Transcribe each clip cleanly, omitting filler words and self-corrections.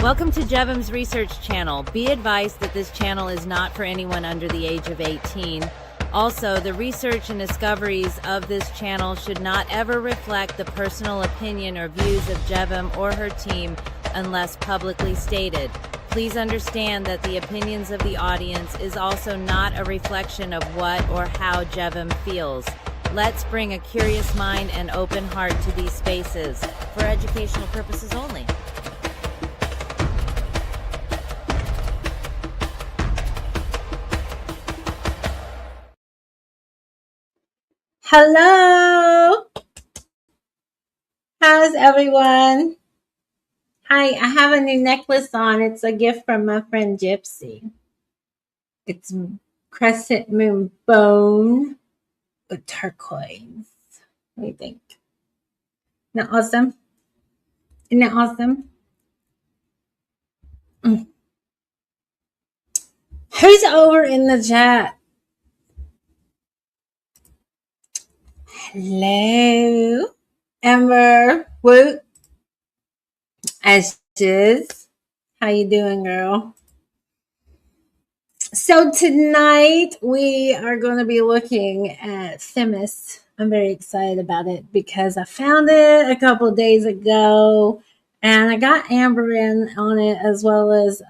Welcome to Jevim's Research Channel. Be advised that this channel is not for anyone under the age of 18. Also, the research and discoveries of this channel should not ever reflect the personal opinion or views of Jevim or her team unless publicly stated. Please understand that the opinions of the audience is also not a reflection of what or how Jevim feels. Let's bring a curious mind and open heart to these spaces for educational purposes only. Hello, how's everyone? Hi, I have a new necklace on. It's a gift from my friend Gypsy. It's crescent moon bone with turquoise. What do you think? Isn't that awesome? Isn't that awesome? Who's over in the chat? Hello, Amber, Woot, Ashes. How you doing, girl? So tonight we are going to be looking at Themis. I'm very excited about it because I found it a couple of days ago and I got Amber in on it as well as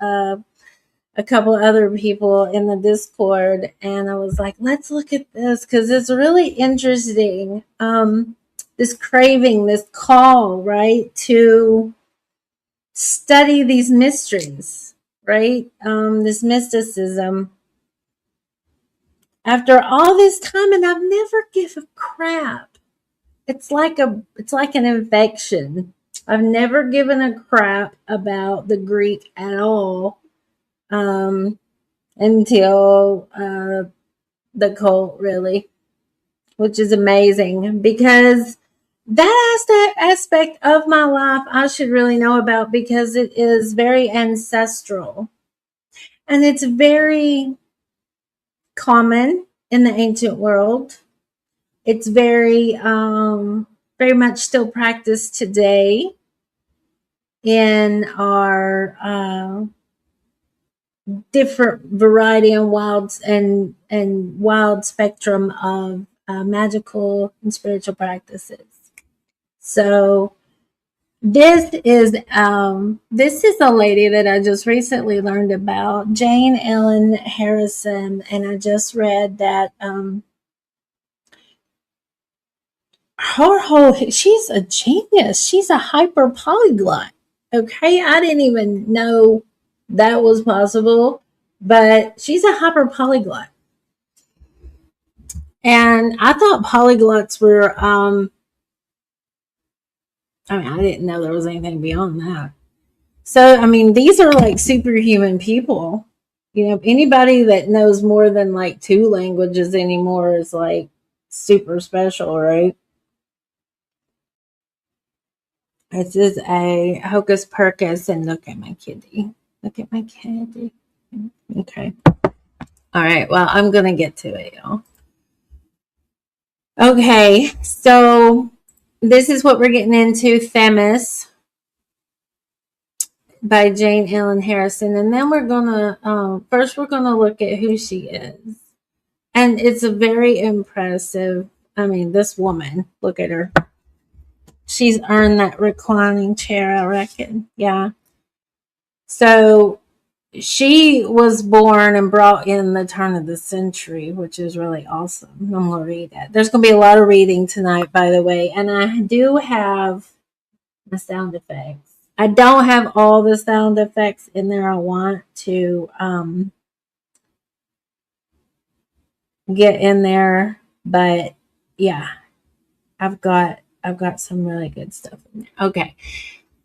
a couple other people in the Discord. And I was like, let's look at this because it's really interesting. This craving, this call, right, to study these mysteries, right? This mysticism. After all this time, and I've never given a crap. It's like an infection. I've never given a crap about the Greek at all until the cult, really, which is amazing because that aspect of my life I should really know about because it is very ancestral and it's very common in the ancient world. It's very much still practiced today in our different variety and wild spectrum of magical and spiritual practices. So this is a lady that I just recently learned about, Jane Ellen Harrison, and I just read that she's a genius. She's a hyper polyglot. Okay, I didn't even know that was possible, but she's a hyper polyglot. And I thought polyglots were I didn't know there was anything beyond that. So, these are like superhuman people. You know, anybody that knows more than like 2 languages anymore is like super special, right? This is a hocus pocus, and look at my kitty. Look at my kitty. Okay. All right. Well, I'm going to get to it, y'all. Okay. So, this is what we're getting into, Themis by Jane Ellen Harrison. And then we're going to, first we're going to look at who she is. And it's a very impressive, this woman, look at her. She's earned that reclining chair, I reckon. Yeah. So she was born and brought in the turn of the century, which is really awesome. I'm going to read that. There's going to be a lot of reading tonight, by the way. And I do have the sound effects. I don't have all the sound effects in there. I want to get in there, but yeah, I've got some really good stuff in there. Okay.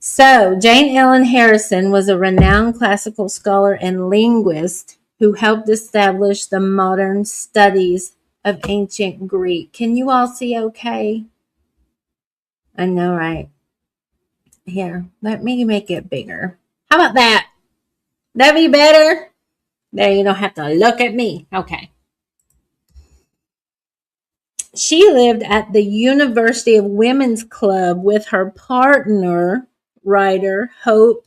So, Jane Ellen Harrison was a renowned classical scholar and linguist who helped establish the modern studies of ancient Greek. Can you all see okay? I know, right? Here, let me make it bigger. How about that? That be better? There, you don't have to look at me. Okay. She lived at the University of Women's Club with her partner, writer Hope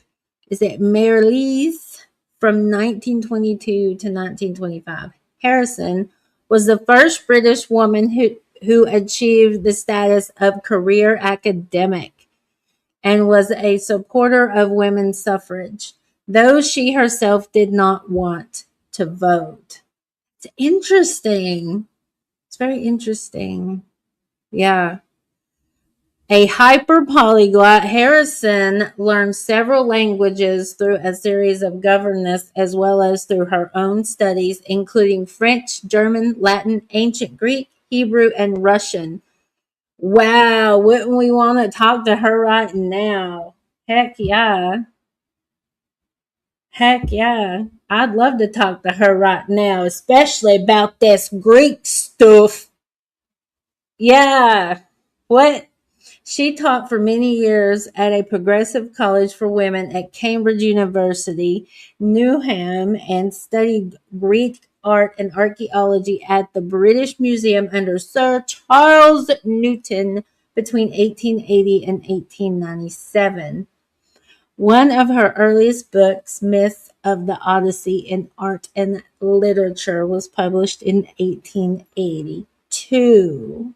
is it Marlies from 1922 to 1925. Harrison was the first British woman who achieved the status of career academic and was a supporter of women's suffrage, though she herself did not want to vote. It's interesting. It's very interesting. Yeah. A hyper polyglot, Harrison learned several languages through a series of governesses as well as through her own studies, including French, German, Latin, ancient Greek, Hebrew, and Russian. Wow, wouldn't we want to talk to her right now? Heck yeah. Heck yeah. I'd love to talk to her right now, especially about this Greek stuff. Yeah. What? She taught for many years at a progressive college for women at Cambridge University, Newham, and studied Greek art and archaeology at the British Museum under Sir Charles Newton between 1880 and 1897. One of her earliest books, Myths of the Odyssey in Art and Literature, was published in 1882.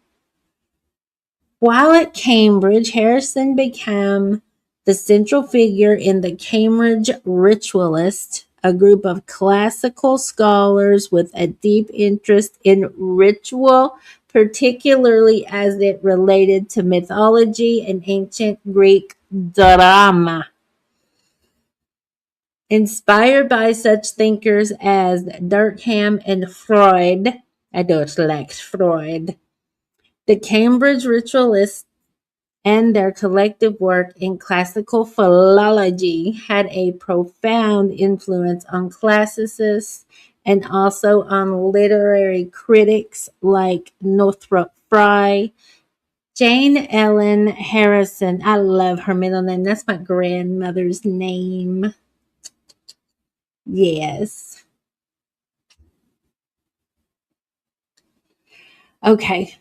While at Cambridge, Harrison became the central figure in the Cambridge Ritualists, a group of classical scholars with a deep interest in ritual, particularly as it related to mythology and ancient Greek drama. Inspired by such thinkers as Durkheim and Freud, I don't like Freud, the Cambridge Ritualists and their collective work in classical philology had a profound influence on classicists and also on literary critics like Northrop Frye. Jane Ellen Harrison, I love her middle name. That's my grandmother's name. Yes. Okay.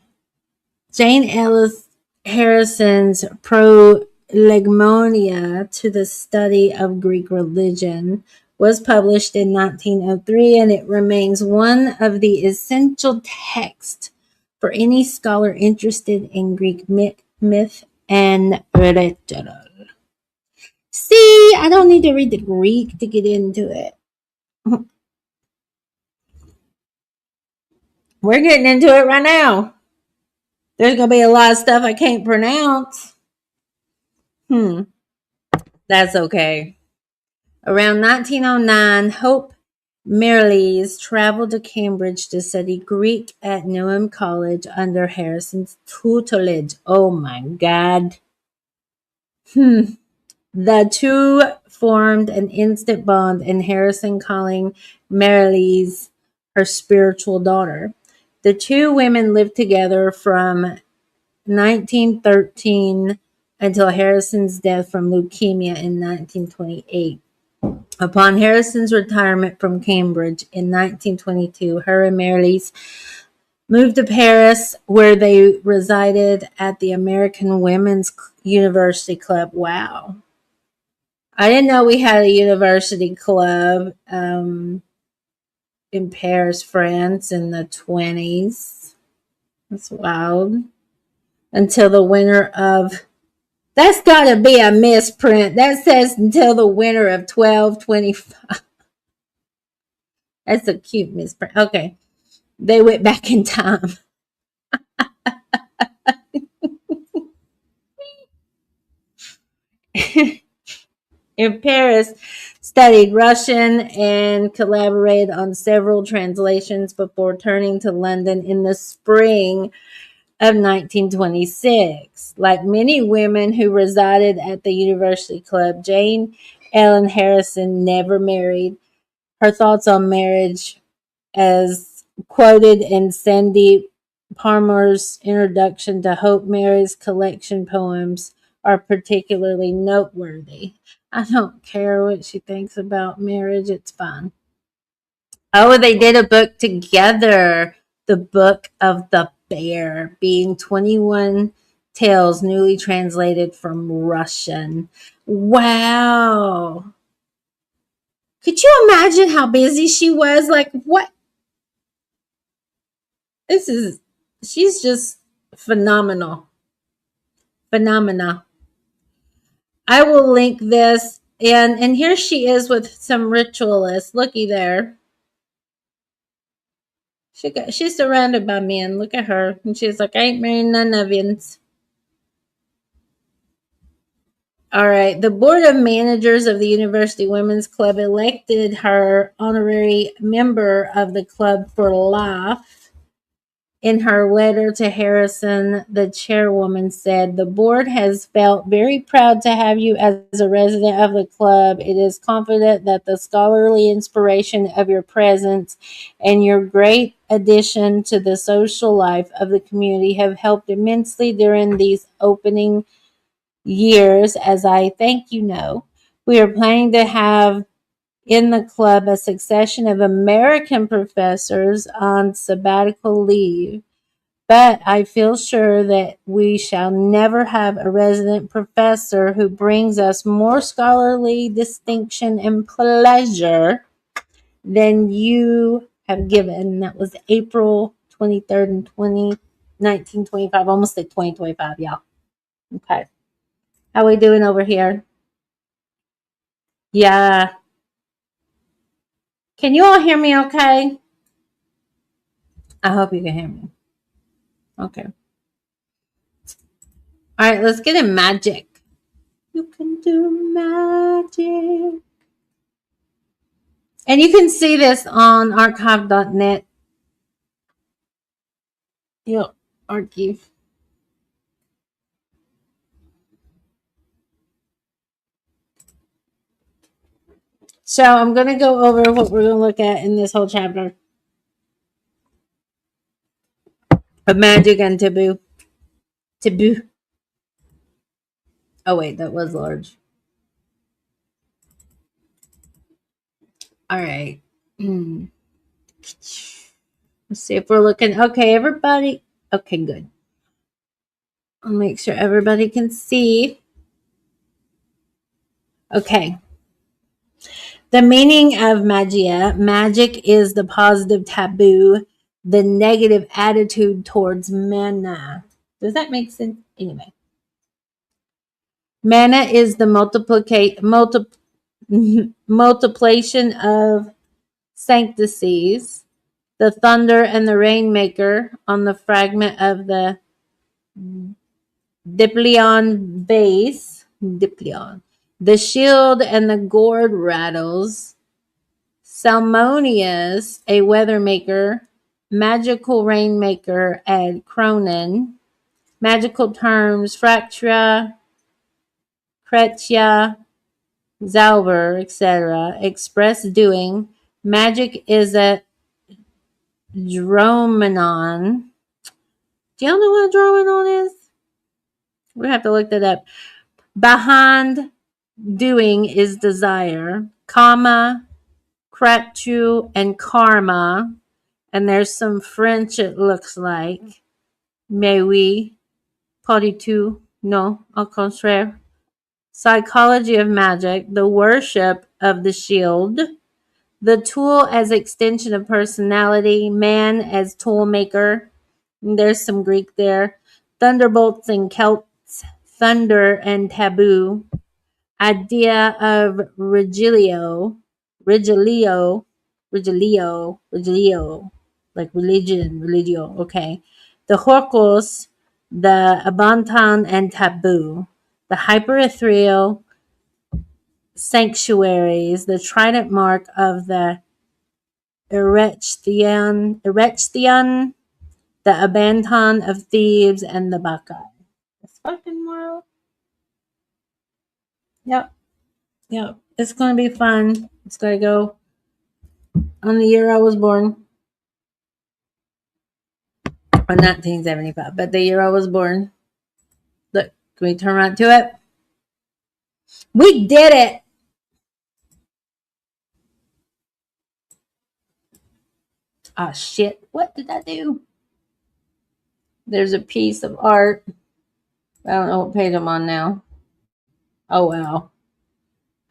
Jane Ellis Harrison's Prolegomena to the Study of Greek Religion was published in 1903, and it remains one of the essential texts for any scholar interested in Greek myth and literature. See, I don't need to read the Greek to get into it. We're getting into it right now. There's going to be a lot of stuff I can't pronounce. That's okay. Around 1909, Hope Mirrlees traveled to Cambridge to study Greek at Newham College under Harrison's tutelage. Oh my God. The two formed an instant bond, and Harrison calling Mirrlees her spiritual daughter. The two women lived together from 1913 until Harrison's death from leukemia in 1928. Upon Harrison's retirement from Cambridge in 1922, her and Mirrlees moved to Paris, where they resided at the American Women's University Club. Wow. I didn't know we had a university club in Paris, France in the 20s. That's wild. Until the winter of, that's got to be a misprint. That says until the winter of 1225. That's a cute misprint. Okay. They went back in time. In Paris, studied Russian and collaborated on several translations before turning to London in the spring of 1926. Like many women who resided at the University Club, Jane Ellen Harrison never married. Her thoughts on marriage, as quoted in Sandy Palmer's introduction to Hope Mary's collection poems, are particularly noteworthy. I don't care what she thinks about marriage, it's fine. Oh, they did a book together. The Book of the Bear, being 21 tales newly translated from Russian. Wow. Could you imagine how busy she was? Like, what? She's just phenomenal. Phenomena. I will link this. And here she is with some ritualists. Looky there. She's surrounded by men. Look at her. And she's like, I ain't marrying none of yous. All right. The board of managers of the University Women's Club elected her honorary member of the club for life. In her letter to Harrison, the chairwoman said, the board has felt very proud to have you as a resident of the club. It is confident that the scholarly inspiration of your presence and your great addition to the social life of the community have helped immensely during these opening years. As I think you know, we are planning to have in the club a succession of American professors on sabbatical leave. But I feel sure that we shall never have a resident professor who brings us more scholarly distinction and pleasure than you have given. That was April 23rd and 1925. Almost at 2025, y'all. Okay. How we doing over here? Yeah. Can you all hear me okay? I hope you can hear me. Okay. All right, let's get in magic. You can do magic. And you can see this on archive.net. Yep, archive. So I'm going to go over what we're going to look at in this whole chapter of magic and taboo. Taboo. Oh, wait, that was large. All right. Let's see if we're looking. Okay, everybody. Okay, good. I'll make sure everybody can see. Okay. The meaning of magia. Magic is the positive taboo, the negative attitude towards mana. Does that make sense? Anyway. Mana is the multiplication of sanctices, the thunder and the rainmaker on the fragment of the Diplion base, Diplion, the shield and the gourd rattles, Salmonius, a weather maker, magical rainmaker at Cronin, magical terms, Fractura, Cretia, Zauber, etc., express doing. Magic is a dromenon. Do y'all know what a dromenon is? We have to look that up. Behind doing is desire, comma, kratu, and karma. And there's some French, it looks like. Mais oui, pas du tout, no, au contraire. Psychology of magic, the worship of the shield, the tool as extension of personality, man as tool maker. And there's some Greek there. Thunderbolts and Celts, thunder and taboo. Idea of Regilio, like religion, religio. Okay. The Horcos, the Abantan and taboo. The hyper-ethereal sanctuaries, the trident mark of the Erechtheion, the Abanton of Thebes, and the Bacchae. This fucking world. Yep. Yep. It's going to be fun. It's going to go on the year I was born. Or 1975, but the year I was born. Look, can we turn right to it? We did it. Ah, shit. What did I do? There's a piece of art. I don't know what page I'm on now. Oh, wow.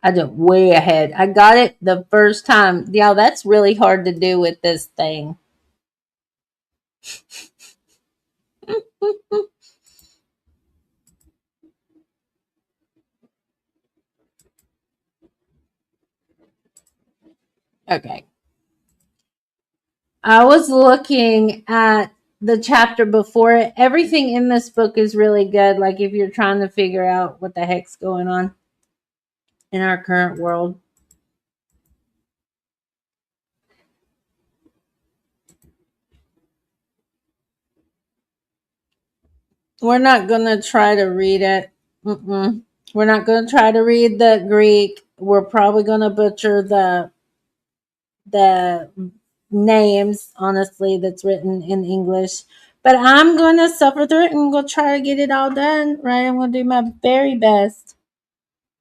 I jumped way ahead. I got it the first time. Yeah, that's really hard to do with this thing. Okay. I was looking at the chapter before it. Everything in this book is really good. Like if you're trying to figure out what the heck's going on in our current world. We're not going to try to read it. We're not going to try to read the Greek. We're probably going to butcher the names, honestly, that's written in English. But I'm going to suffer through it and go try to get it all done, right? I'm going to do my very best.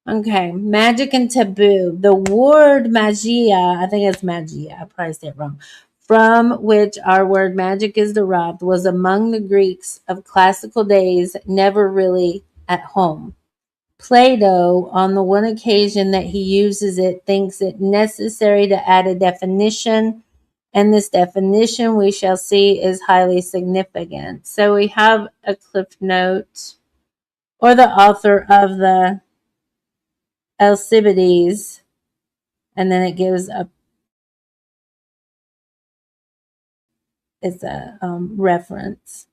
Okay, magic and taboo. The word magia, I think it's magia, I probably said it wrong, from which our word magic is derived, was among the Greeks of classical days never really at home. Plato, on the one occasion that he uses it, thinks it necessary to add a definition, and this definition we shall see is highly significant. So we have a cliff note, or the author of the Alcibiades, and then it gives a it's a reference.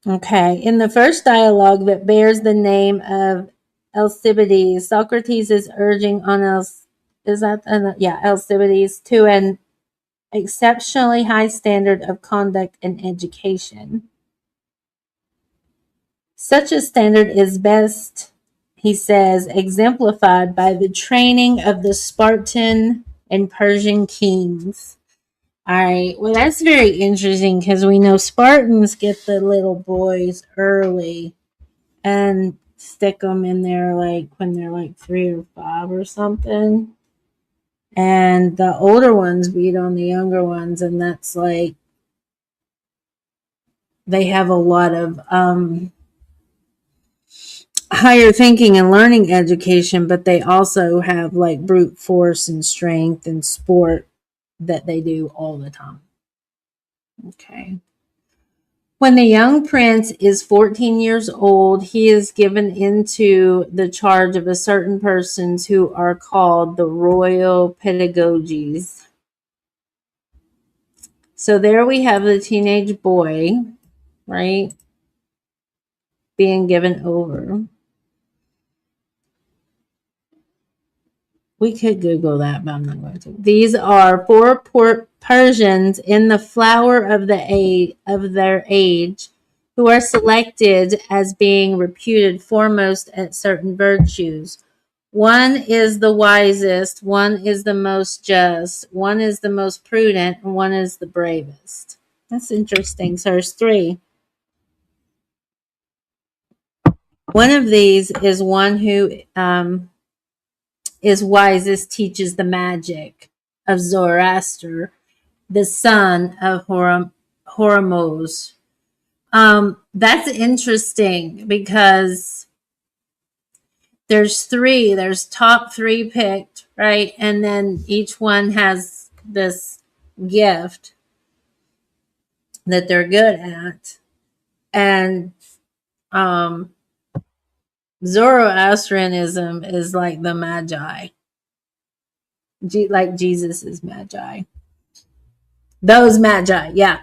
Okay, in the first dialogue that bears the name of Alcibiades, Socrates is urging on Alcibiades to an exceptionally high standard of conduct and education. Such a standard is best, he says, exemplified by the training of the Spartan and Persian kings. All right. Well, that's very interesting because we know Spartans get the little boys early and stick them in there like when they're like 3 or 5 or something. And the older ones beat on the younger ones. And that's like, they have a lot of higher thinking and learning education, but they also have like brute force and strength and sport that they do all the time. Okay. When the young prince is 14 years old, he is given into the charge of a certain persons who are called the royal pedagogues. So there we have the teenage boy, right, being given over. We could Google that, but I'm not going to. These are four Persians in the flower of their age, who are selected as being reputed foremost at certain virtues. One is the wisest, one is the most just, one is the most prudent, and one is the bravest. That's interesting. So there's 3. One of these is one who is wisest, teaches the magic of Zoroaster, the son of Hormuz. That's interesting because there's 3, there's top 3 picked, right? And then each one has this gift that they're good at. And Zoroastrianism is like the magi, like Jesus is magi. Those magi, yeah.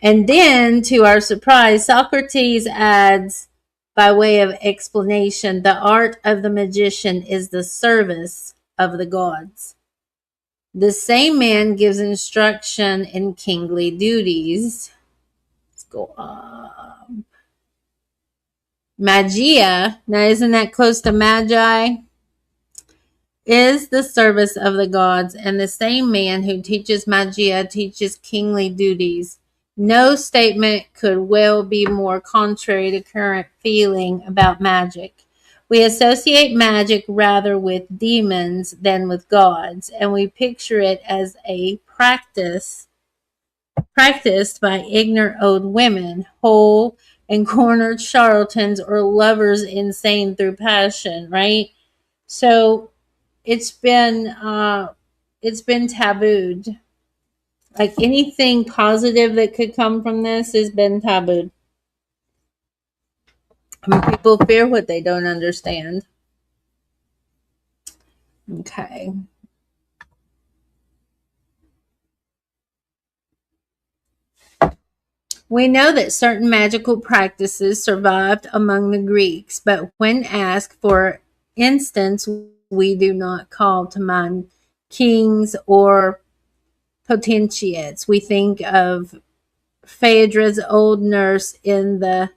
And then, to our surprise, Socrates adds, by way of explanation, the art of the magician is the service of the gods. The same man gives instruction in kingly duties. Let's go up. Magia, now isn't that close to magi? Is the service of the gods, and the same man who teaches magia teaches kingly duties. No statement could well be more contrary to current feeling about magic. We associate magic rather with demons than with gods, and we picture it as a practiced by ignorant old women, whole and cornered charlatans or lovers insane through passion, right? So it's been tabooed. Like anything positive that could come from this has been tabooed. I mean, people fear what they don't understand. Okay. We know that certain magical practices survived among the Greeks, but when asked for instance, we do not call to mind kings or potentates. We think of Phaedra's old nurse in the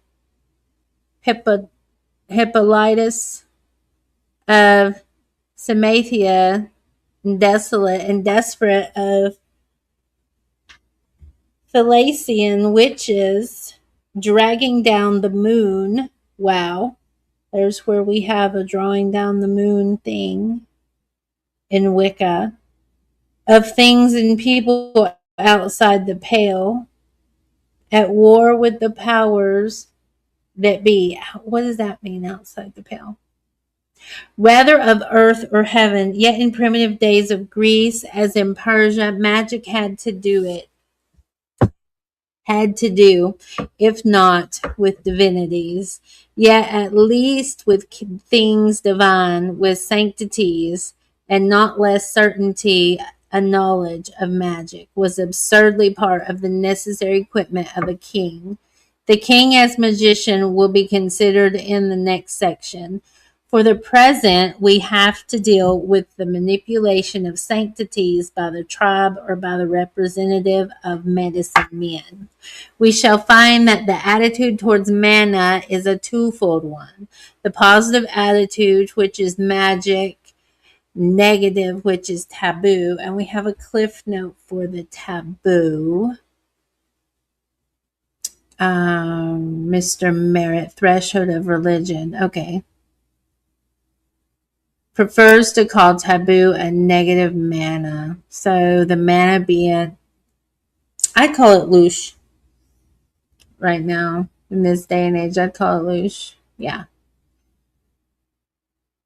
Hippolytus of Samathia, desolate and desperate of Thalassian witches dragging down the moon. Wow. There's where we have a drawing down the moon thing in Wicca of things and people outside the pale, at war with the powers that be. What does that mean, outside the pale? Whether of earth or heaven, yet in primitive days of Greece, as in Persia, magic had to do, if not with divinities, yet at least with things divine, with sanctities, and not less certainty. A knowledge of magic was absurdly part of the necessary equipment of a king. The king as magician will be considered in the next section. For the present, we have to deal with the manipulation of sanctities by the tribe or by the representative of medicine men. We shall find that the attitude towards mana is a twofold one. The positive attitude, which is magic, negative, which is taboo. And we have a cliff note for the taboo. Mr. Merritt, threshold of religion. Okay. Prefers to call taboo a negative mana. So the mana being, I call it louche right now. In this day and age, I'd call it louche. Yeah.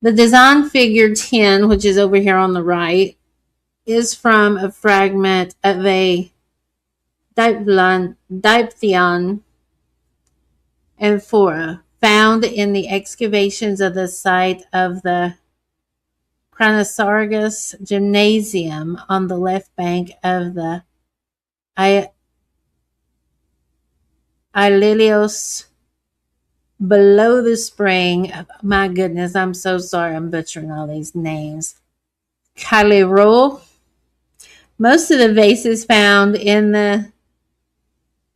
The design figure 10, which is over here on the right, is from a fragment of a Diptheon amphora found in the excavations of the site of the Cranosorgus Gymnasium on the left bank of the Ililios below the spring. My goodness, I'm so sorry I'm butchering all these names. Kaliro. Most of the vases found in the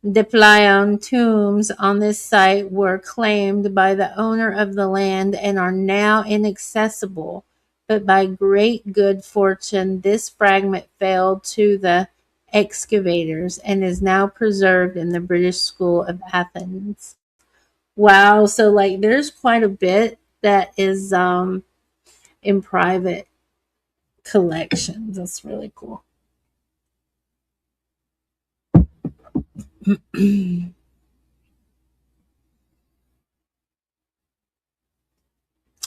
Diplyon tombs on this site were claimed by the owner of the land and are now inaccessible, but by great good fortune this fragment fell to the excavators and is now preserved in the British School of Athens. Wow, so like there's quite a bit that is in private collections. That's really cool.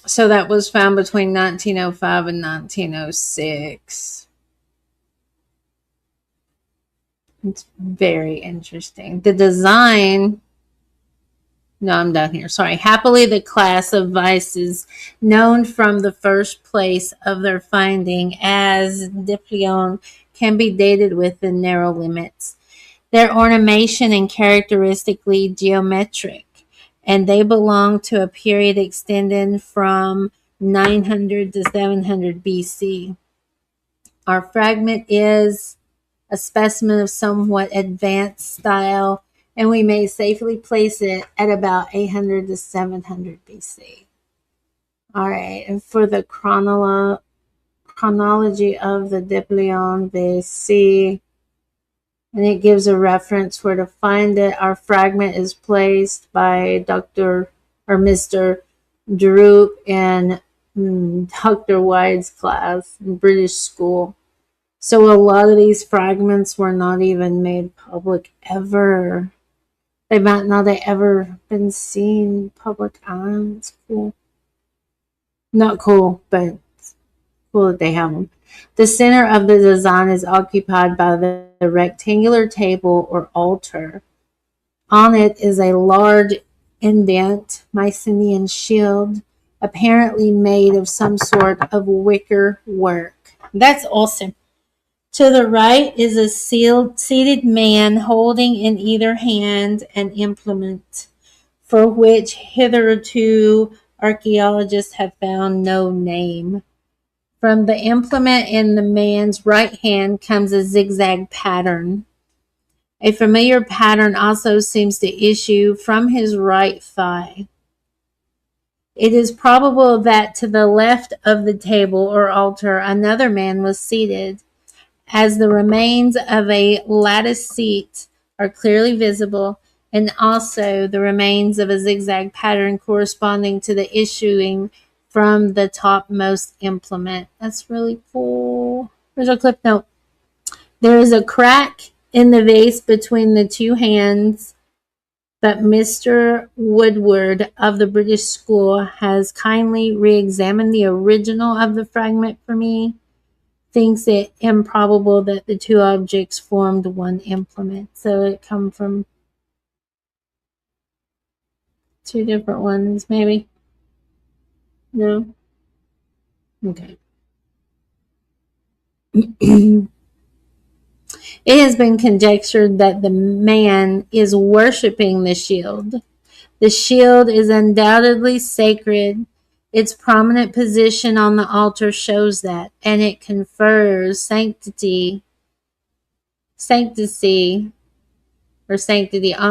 So that was found between 1905 and 1906. It's very interesting. The design, no, I'm done here. Sorry. Happily, the class of vices known from the first place of their finding as Diplion can be dated within narrow limits. Their ornamentation and characteristically geometric, and they belong to a period extending from 900 to 700 BC. Our fragment is a specimen of somewhat advanced style, and we may safely place it at about 800 to 700 BC. All right, and for the chronology of the Diplion, they see, and it gives a reference where to find it. Our fragment is placed by Dr. or Mr. Drupe in Dr. Wyde's class in British school. So a lot of these fragments were not even made public ever. They might not have ever been seen public eye. It's cool. Not cool, but cool that they have them. The center of the design is occupied by the rectangular table or altar. On it is a large indent Mycenaean shield, apparently made of some sort of wicker work. That's awesome. To the right is a seated man holding in either hand an implement for which hitherto archaeologists have found no name. From the implement in the man's right hand comes a zigzag pattern. A familiar pattern also seems to issue from his right thigh. It is probable that to the left of the table or altar another man was seated, as the remains of a lattice seat are clearly visible, and also the remains of a zigzag pattern corresponding to the issuing from the topmost implement. That's really cool. Here's a clip note. There is a crack in the vase between the two hands, but Mr. Woodward of the British School has kindly re-examined the original of the fragment for me. Thinks it improbable that the two objects formed one implement. So it come from two different ones, maybe? No? Okay. It has been conjectured that the man is worshipping the shield. The shield is undoubtedly sacred. Its prominent position on the altar shows that, and it confers sanctity on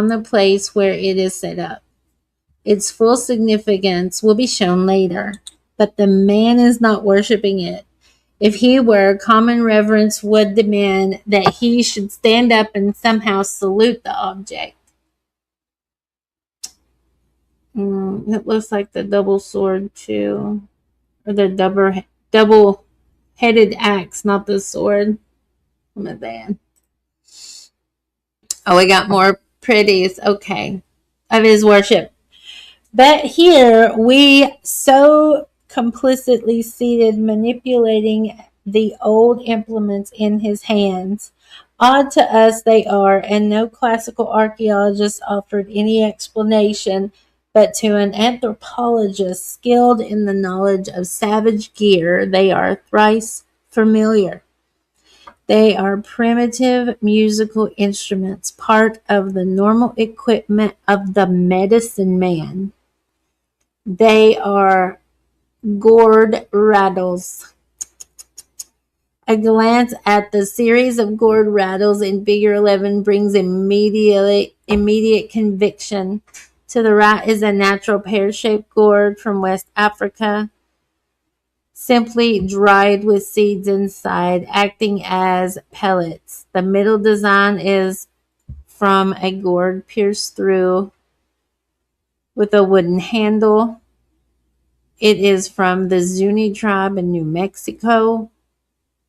the place where it is set up. Its full significance will be shown later, but the man is not worshiping it. If he were, common reverence would demand that he should stand up and somehow salute the object. It looks like the double sword too, or the double-headed axe, not the sword. I'm a fan. Oh, we got more pretties. Okay, of his worship. But here we so complicitly seated, manipulating the old implements in his hands. Odd to us they are, and no classical archaeologist offered any explanation, but to an anthropologist skilled in the knowledge of savage gear, they are thrice familiar. They are primitive musical instruments, part of the normal equipment of the medicine man. They are gourd rattles. A glance at the series of gourd rattles in Figure 11 brings immediate conviction. To the right is a natural pear-shaped gourd from West Africa, simply dried with seeds inside, acting as pellets. The middle design is from a gourd pierced through with a wooden handle. It is from the Zuni tribe in New Mexico.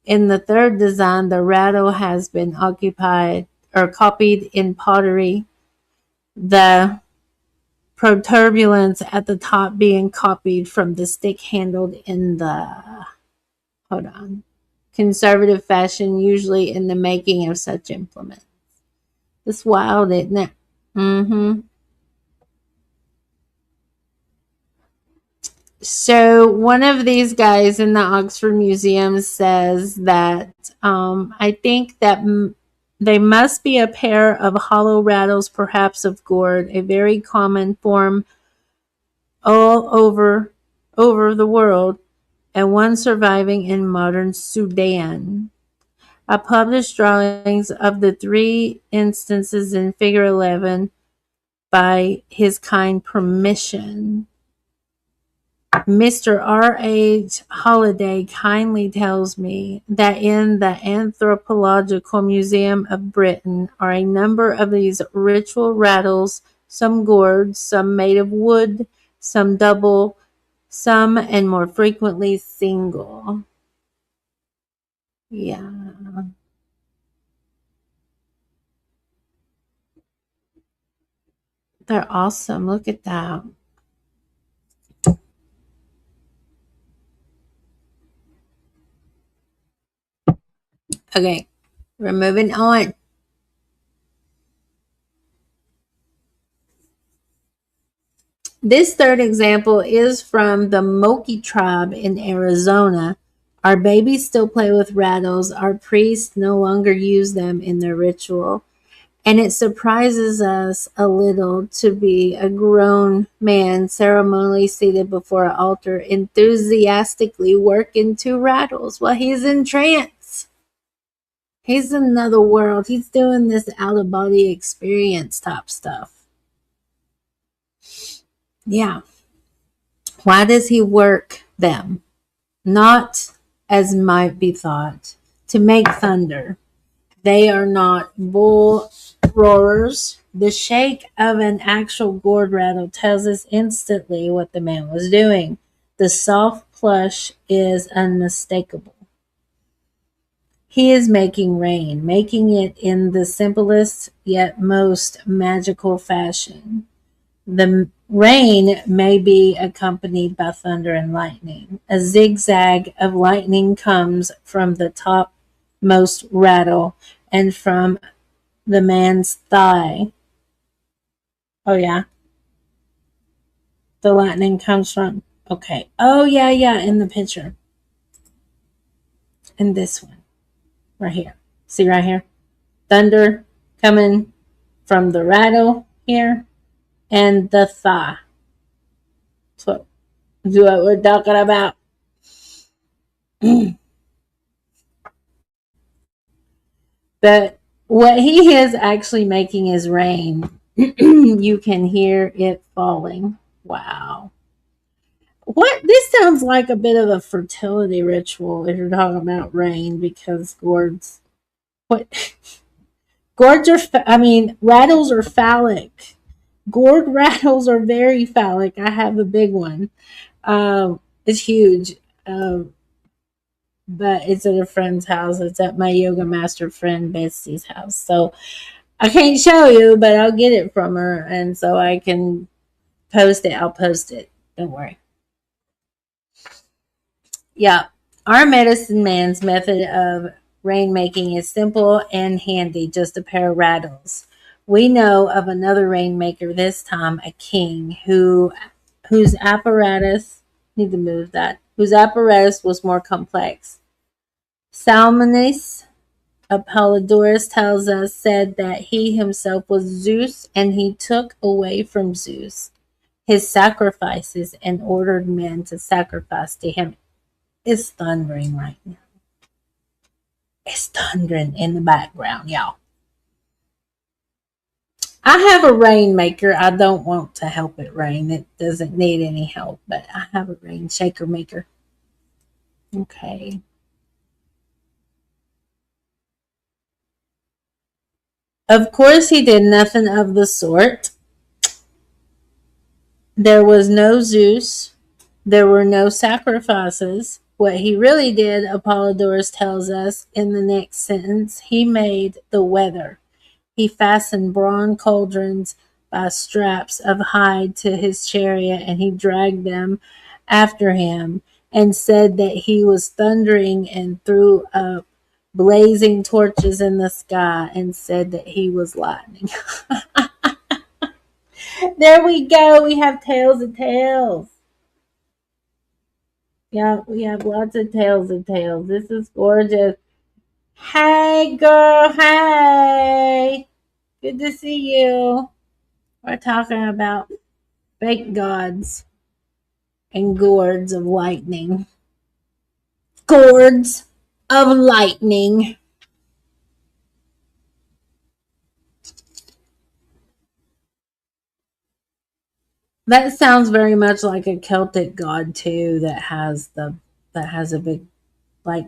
In the third design, the rattle has been occupied or copied in pottery, the protuberance at the top being copied from the stick handled in the conservative fashion, usually in the making of such implements. It's wild, isn't it? So one of these guys in the Oxford Museum says that I think that they must be a pair of hollow rattles, perhaps of gourd, a very common form all over the world, and one surviving in modern Sudan. I published drawings of the three instances in Figure 11 by his kind permission. Mr. R. H. Holliday kindly tells me that in the Anthropological Museum of Britain are a number of these ritual rattles, some gourds, some made of wood, some double, some and more frequently single. Yeah. They're awesome. Look at that. Okay, we're moving on. This third example is from the Moki tribe in Arizona. Our babies still play with rattles. Our priests no longer use them in their ritual. And it surprises us a little to be a grown man ceremonially seated before an altar, enthusiastically working two rattles while he's in trance. He's in another world. He's doing this out of body experience type stuff. Yeah. Why does he work them? Not, as might be thought, to make thunder. They are not bull roarers. The shake of an actual gourd rattle tells us instantly what the man was doing. The soft plush is unmistakable. He is making rain, making it in the simplest yet most magical fashion. The rain may be accompanied by thunder and lightning. A zigzag of lightning comes from the topmost rattle and from the man's thigh. Oh, yeah. The lightning comes from. Okay. Oh, yeah, yeah. In the picture. In this one. Right here. See right here? Thunder coming from the rattle here and the thigh. So, that's what we're talking about. But what he is actually making is rain. You can hear it falling. Wow. What this sounds like a bit of a fertility ritual if you're talking about rain, because gourds, what gourds are, rattles are phallic. Gourd rattles are very phallic. I have a big one. It's huge. But it's at a friend's house. It's at my yoga master friend Betsy's house. So I can't show you, but I'll get it from her, and so I can post it. I'll post it. Don't worry. Yeah, our medicine man's method of rainmaking is simple and handy, just a pair of rattles. We know of another rainmaker, this time a king, whose apparatus need to move that, whose apparatus was more complex. Salmonis Apollodorus tells us said that he himself was Zeus and he took away from Zeus his sacrifices and ordered men to sacrifice to him. It's thundering right now. It's thundering in the background, y'all. I have a rainmaker. I don't want to help it rain. It doesn't need any help, but I have a rain shaker maker. Okay. Of course, he did nothing of the sort. There was no Zeus. There were no sacrifices. What he really did, Apollodorus tells us in the next sentence, he made the weather. He fastened bronze cauldrons by straps of hide to his chariot, and he dragged them after him, and said that he was thundering, and threw up blazing torches in the sky, and said that he was lightning. There we go. We have tales of tales. Yeah, we have lots of tales of tales. This is gorgeous. Hey, girl. Hey. Good to see you. We're talking about fake gods and gourds of lightning. Gourds of lightning. That sounds very much like a Celtic god too that has a big like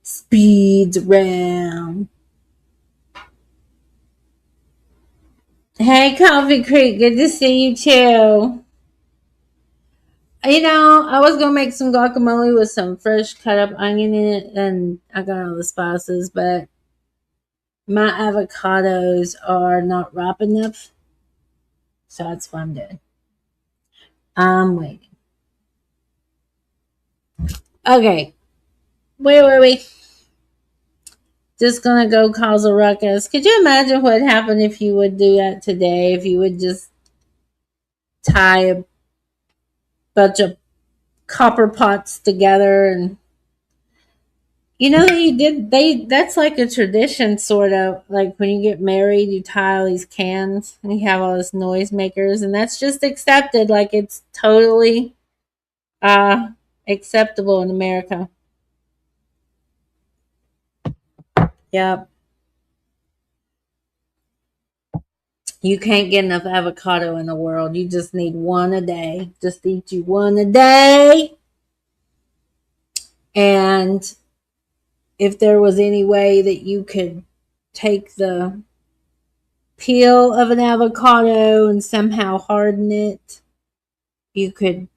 speeds around. Hey, Coffee Creek, good to see you too. I was gonna make some guacamole with some fresh cut up onion in it, and I got all the spices, but my avocados are not ripe enough, So that's what I'm doing. I'm waiting. Okay. Where were we? Just gonna go cause a ruckus. Could you imagine what happened if you would do that today? If you would just tie a bunch of copper pots together, and they did that's like a tradition, sort of like when you get married you tie all these cans and you have all these noisemakers, and that's just accepted, like it's totally acceptable in America. Yep. You can't get enough avocado in the world. You just need one a day. Just eat you one a day. And if there was any way that you could take the peel of an avocado and somehow harden it, you could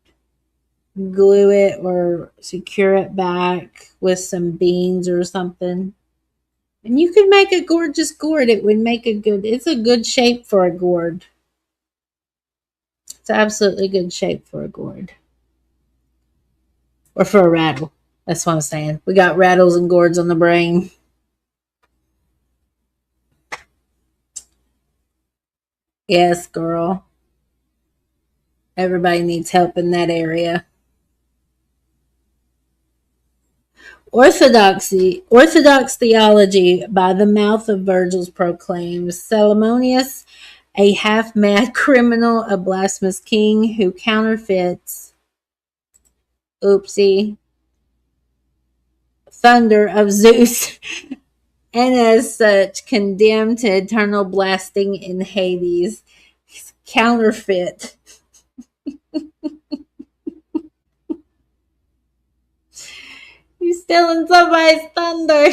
glue it or secure it back with some beans or something. And you could make a gorgeous gourd. It would make it's a good shape for a gourd. It's absolutely good shape for a gourd. Or for a rattle. That's what I'm saying. We got rattles and gourds on the brain. Yes, girl. Everybody needs help in that area. Orthodox theology by the mouth of Virgil proclaims Salomonius a half-mad criminal, a blasphemous king who counterfeits thunder of Zeus, and as such condemned to eternal blasting in Hades. Counterfeit. He's stealing somebody's thunder.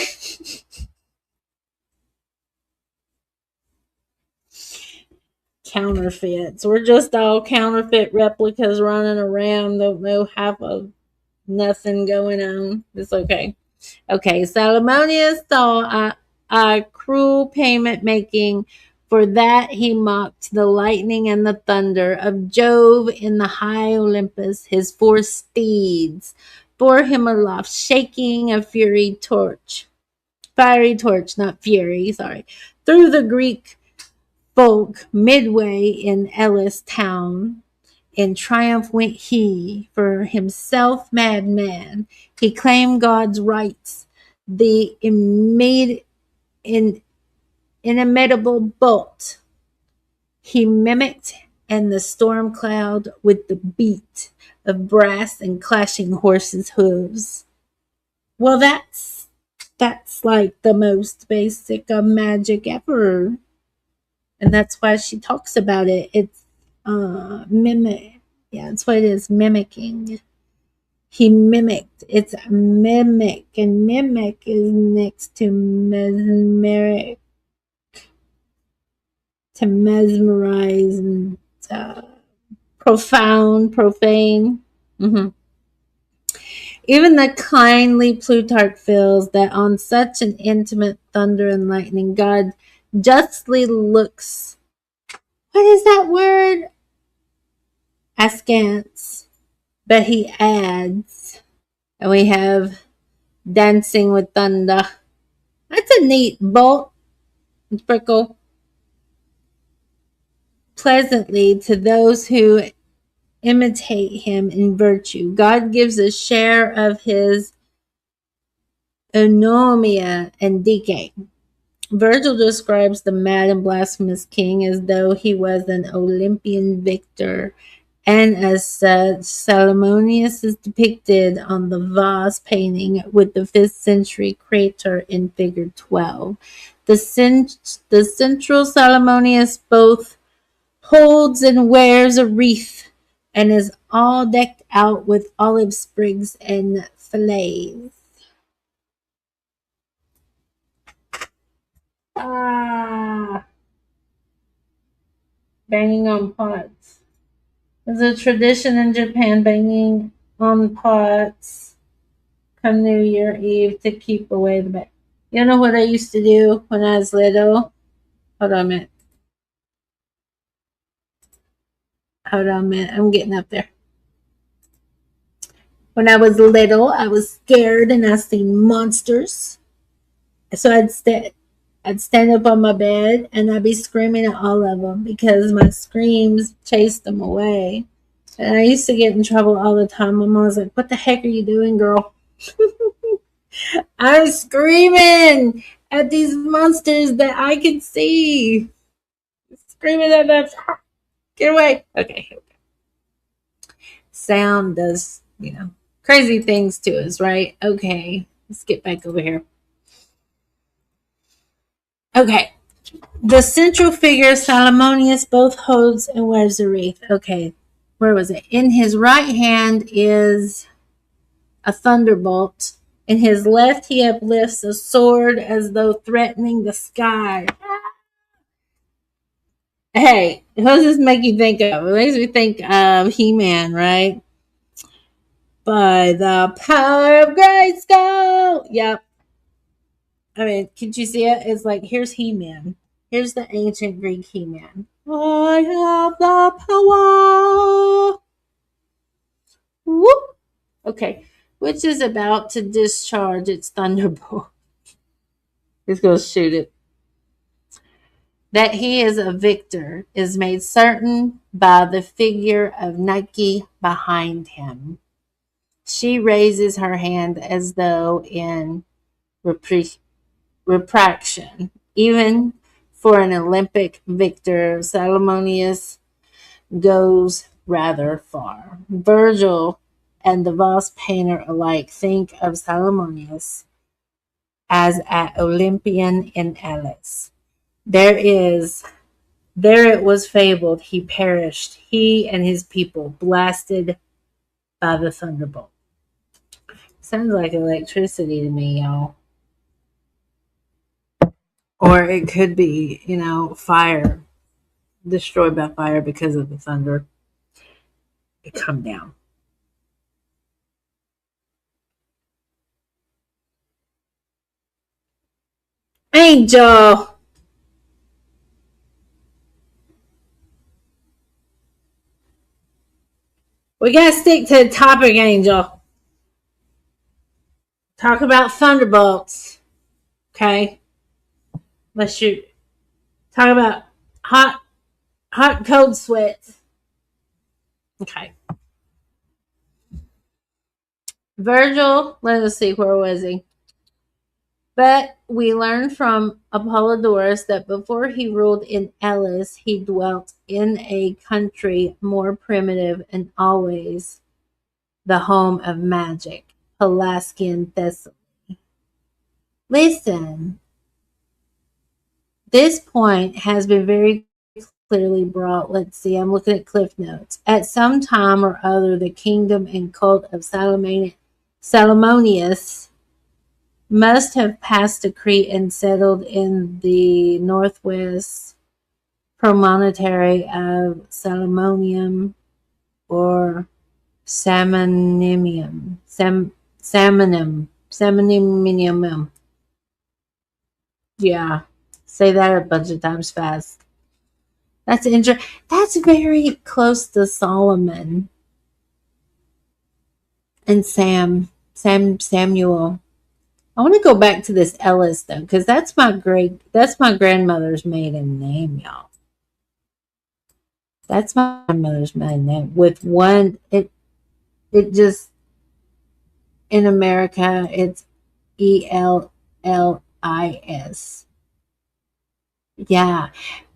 Counterfeits. We're just all counterfeit replicas running around. Don't know half of nothing going on. It's okay. Okay, Salomonius saw a cruel payment making. For that he mocked the lightning and the thunder of Jove in the high Olympus. His four steeds bore him aloft, shaking a fiery torch, not fury, sorry, through the Greek folk midway in Elis town. In triumph went he, for himself madman. He claimed God's rights, the inimitable bolt. He mimicked and the storm cloud with the beat of brass and clashing horses' hooves. Well, that's like the most basic of magic ever. And that's why she talks about it. It's mimic. Yeah, that's what it is, mimicking. He mimicked. It's mimic, and mimic is next to mesmeric, to mesmerize, and profane. Mm-hmm. Even the kindly Plutarch feels that on such an intimate thunder and lightning, God justly looks. What is that word? Askance. But he adds, and we have Dancing with Thunder. That's a neat bolt. Sprinkle. Pleasantly to those who imitate him in virtue. God gives a share of his eunomia and decay. Virgil describes the mad and blasphemous king as though he was an Olympian victor, and as such, Salomonius is depicted on the vase painting with the 5th century crater in figure 12. The central Salomonius both holds and wears a wreath and is all decked out with olive sprigs and fillets. Banging on pots. There's a tradition in Japan, banging on pots come New Year Eve to keep away the bad. You know what I used to do when I was little? Hold on a minute. Hold on a minute. I'm getting up there. When I was little, I was scared and I seen monsters. So I'd stand up on my bed and I'd be screaming at all of them because my screams chased them away. And I used to get in trouble all the time. My mom was like, "What the heck are you doing, girl?" I'm screaming at these monsters that I can see. Screaming at them. Get away. Okay. Sound does, crazy things to us, right? Okay. Let's get back over here. Okay. The central figure, Salomonius, both holds and wears a wreath. Okay. Where was it? In his right hand is a thunderbolt. In his left, he uplifts a sword as though threatening the sky. Hey, who does this make you think of? It makes me think of He-Man, right? By the power of Grayskull. Yep. I mean, can you see it? It's like, here's He-Man. Here's the ancient Greek He-Man. I have the power. Whoop. Okay. Which is about to discharge its thunderbolt. It's going to shoot it. That he is a victor is made certain by the figure of Nike behind him. She raises her hand as though in retraction. Even for an Olympic victor, Salomonius goes rather far. Virgil and the Vase painter alike think of Salomonius as an Olympian in Elis. There it was fabled, he perished, he and his people, blasted by the thunderbolt. Sounds like electricity to me, y'all. Or it could be, fire, destroyed by fire because of the thunder. It come down. Angel! We gotta stick to the topic, Angel. Talk about thunderbolts. Okay? Let's shoot. Talk about hot, cold sweats. Okay. Virgil, let us see, where was he? But we learn from Apollodorus that before he ruled in Elis, he dwelt in a country more primitive and always the home of magic, Pelasgian Thessaly. Listen, this point has been very clearly brought. Let's see, I'm looking at Cliff Notes. At some time or other, the kingdom and cult of Salomonius must have passed to Crete and settled in the northwest promontory of Salmonium or Salmonimium. Salmonimium. Yeah, say that a bunch of times fast. That's interesting. That's very close to Solomon and Samuel. I want to go back to this Ellis though, because that's my grandmother's maiden name, y'all. That's my grandmother's maiden name. With one, it just in America it's Ellis. Yeah,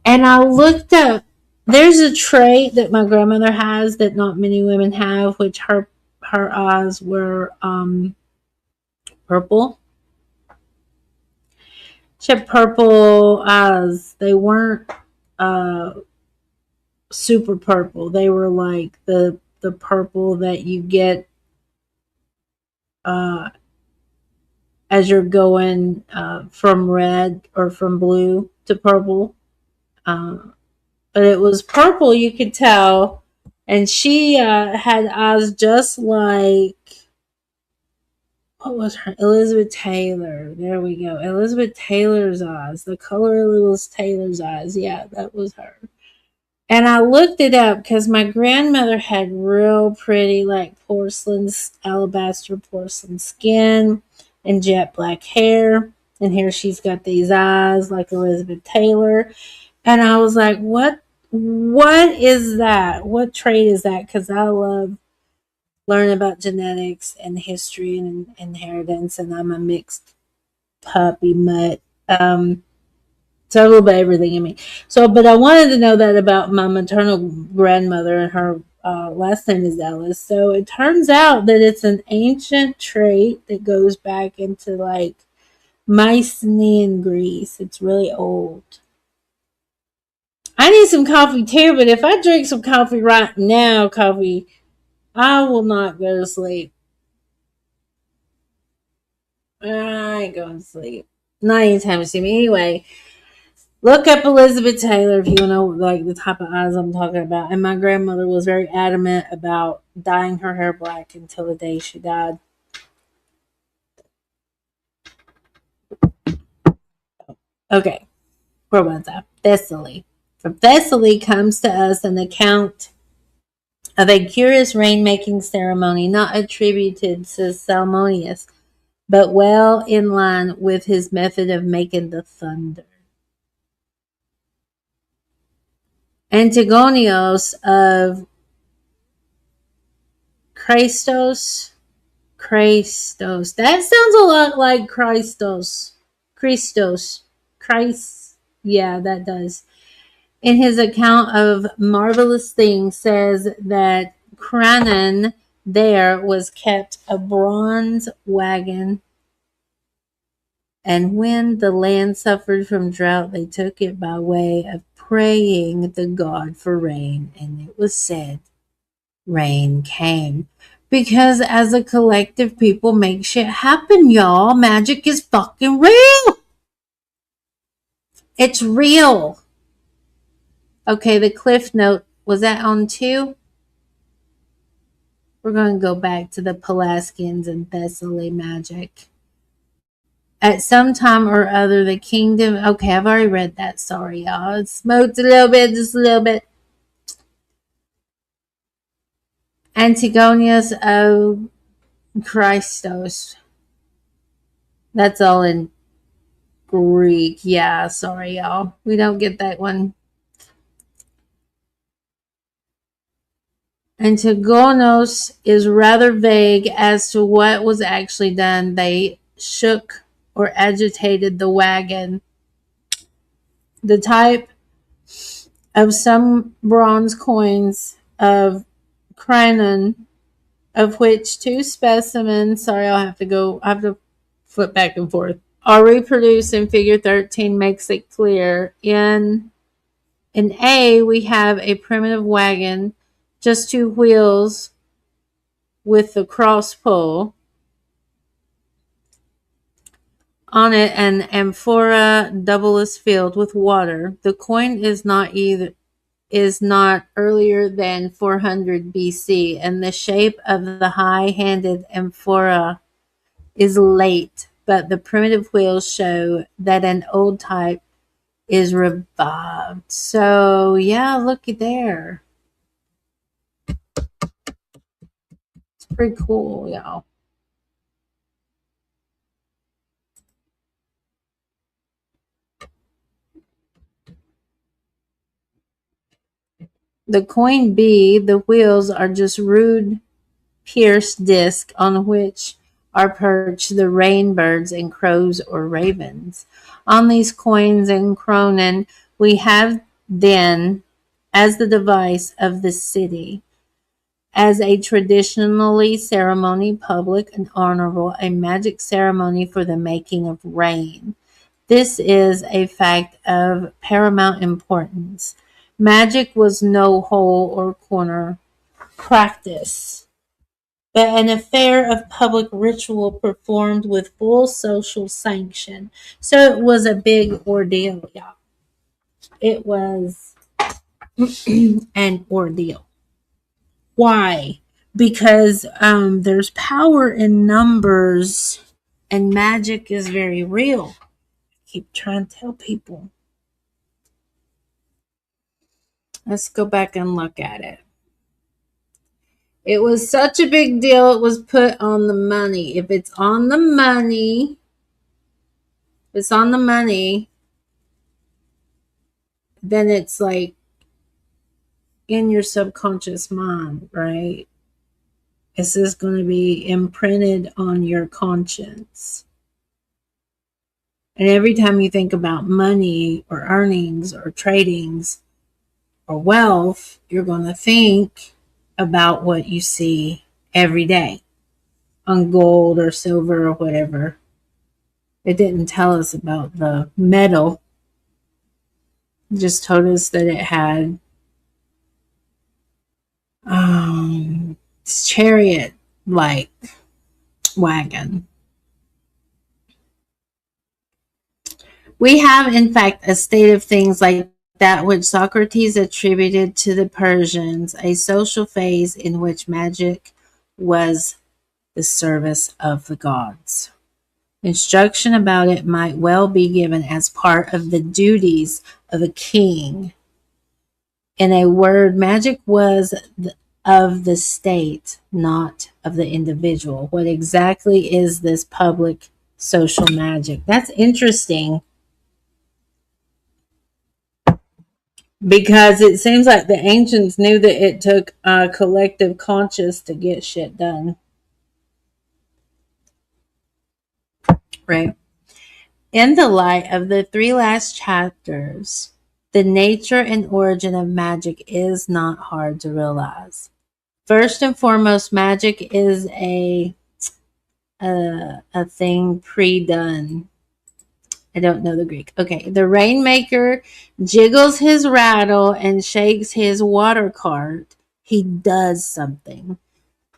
and I looked up. There's a trait that my grandmother has that not many women have, which her eyes were purple. She had purple eyes. They weren't super purple. They were like the purple that you get as you're going from red or from blue to purple. But it was purple, you could tell. And she had eyes just like, what was her? Elizabeth Taylor. There we go. Elizabeth Taylor's eyes. The color of Elizabeth Taylor's eyes. Yeah, that was her. And I looked it up because my grandmother had real pretty, like porcelain, alabaster porcelain skin and jet black hair. And here she's got these eyes like Elizabeth Taylor. And I was like, what is that? What trait is that? Because I love learning about genetics and history and inheritance. And I'm a mixed puppy mutt. So a little bit of everything in me. So, but I wanted to know that about my maternal grandmother, and her last name is Ellis. So it turns out that it's an ancient trait that goes back into like Mycenaean Greece. It's really old. I need some coffee too, but if I drink some coffee right now, I will not go to sleep. I ain't going to sleep. Not anytime soon. Anyway, look up Elizabeth Taylor if you know like the type of eyes I'm talking about. And my grandmother was very adamant about dyeing her hair black until the day she died. Okay, where was I? Thessaly. From Thessaly comes to us an account of a curious rain-making ceremony not attributed to Salmonius, but well in line with his method of making the thunder. Antigonios of Christos. That sounds a lot like Christos. Christos. Christ. Yeah, that does. In his account of marvelous things, says that Cranon there was kept a bronze wagon, and when the land suffered from drought, they took it by way of praying the god for rain, and it was said rain came. Because as a collective, people make shit happen, y'all. Magic is fucking real. It's real. Okay, the cliff note, was that on 2? We're going to go back to the Pelasgians and Thessaly magic. At some time or other, the kingdom. Okay, I've already read that. Sorry, y'all. I smoked a little bit, just a little bit. Antigonius of Christos. That's all in Greek. Yeah, sorry, y'all. We don't get that one. Antigonos is rather vague as to what was actually done. They shook or agitated the wagon. The type of some bronze coins of Cranon, of which 2 specimens, sorry, I have to flip back and forth, are reproduced in figure 13 makes it clear. In A, we have a primitive wagon, just 2 wheels with the cross pull on it, an amphora doubleless filled with water. The coin is not earlier than 400 BC, and the shape of the high-handed amphora is late, but the primitive wheels show that an old type is revived. So, yeah, looky there. It's pretty cool, y'all. The coin B, the wheels are just rude pierced disc on which are perched the rain birds and crows or ravens. On these coins and cronen we have then, as the device of the city, as a traditionally ceremony, public and honorable, a magic ceremony for the making of rain. This is a fact of paramount importance. Magic was no hole or corner practice, but an affair of public ritual performed with full social sanction. So it was a big ordeal, y'all. It was an ordeal. Why? Because there's power in numbers, and magic is very real. I keep trying to tell people. Let's go back and look at it. It was such a big deal, it was put on the money. If it's on the money, then it's like in your subconscious mind, right? This is going to be imprinted on your conscience. And every time you think about money or earnings or tradings or wealth, you're going to think about what you see every day on gold or silver or whatever. It didn't tell us about the metal. It just told us that it had chariot like wagon. We have, in fact, a state of things like that which Socrates attributed to the Persians, a social phase in which magic was the service of the gods. Instruction about it might well be given as part of the duties of a king. In a word, magic was of the state, not of the individual. What exactly is this public social magic? That's interesting, because it seems like the ancients knew that it took a collective conscious to get shit done. Right? In the light of the 3 last chapters, the nature and origin of magic is not hard to realize. First and foremost, magic is a thing pre-done. I don't know the Greek. Okay. The rainmaker jiggles his rattle and shakes his water cart. He does something.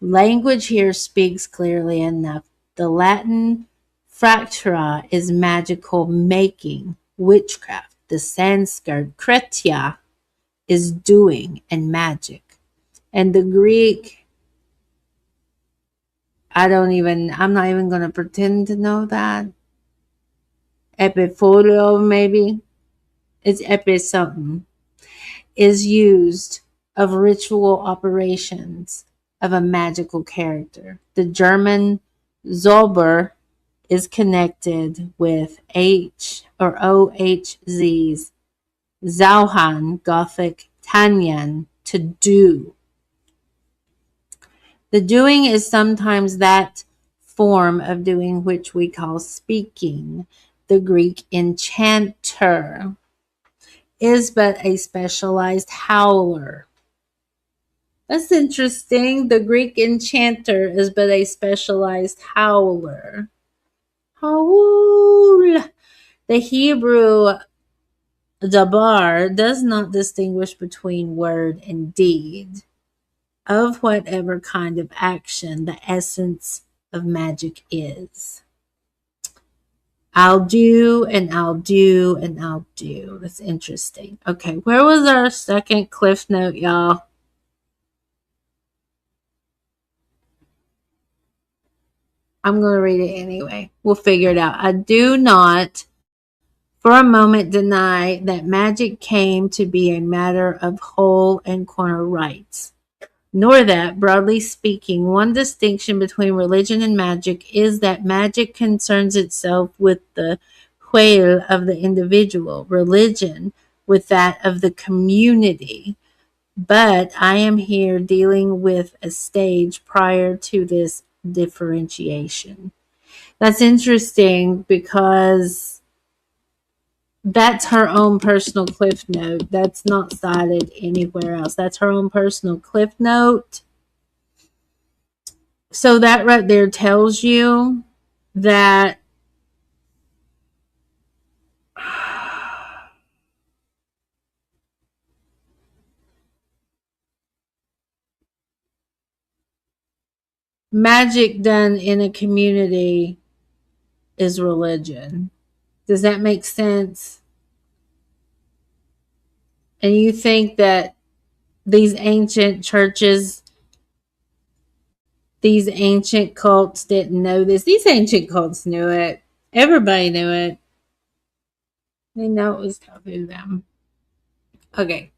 Language here speaks clearly enough. The Latin fractura is magical making, witchcraft. The Sanskrit kretia is doing and magic. And the Greek, I'm not even going to pretend to know that. Epifolio, maybe. It's epi something. Is used of ritual operations of a magical character. The German Zauber is connected with H or OHZ's Zauhan, Gothic Tanyan, to do. The doing is sometimes that form of doing which we call speaking. The Greek enchanter is but a specialized howler. That's interesting. The Greek enchanter is but a specialized howler. Howl. The Hebrew dabar does not distinguish between word and deed. Of whatever kind of action the essence of magic is. I'll do and I'll do and I'll do. That's interesting. Okay, where was our second cliff note, y'all? I'm going to read it anyway. We'll figure it out. I do not for a moment deny that magic came to be a matter of hole and corner rights, nor that, broadly speaking, one distinction between religion and magic is that magic concerns itself with the whale of the individual, religion with that of the community. But I am here dealing with a stage prior to this differentiation. That's interesting because that's her own personal cliff note. That's not cited anywhere else. That's her own personal cliff note. So that right there tells you that magic done in a community is religion. Does that make sense? And you think that these ancient churches, these ancient cults didn't know this? These ancient cults knew it. Everybody knew it. They know it was taboo to them. Okay.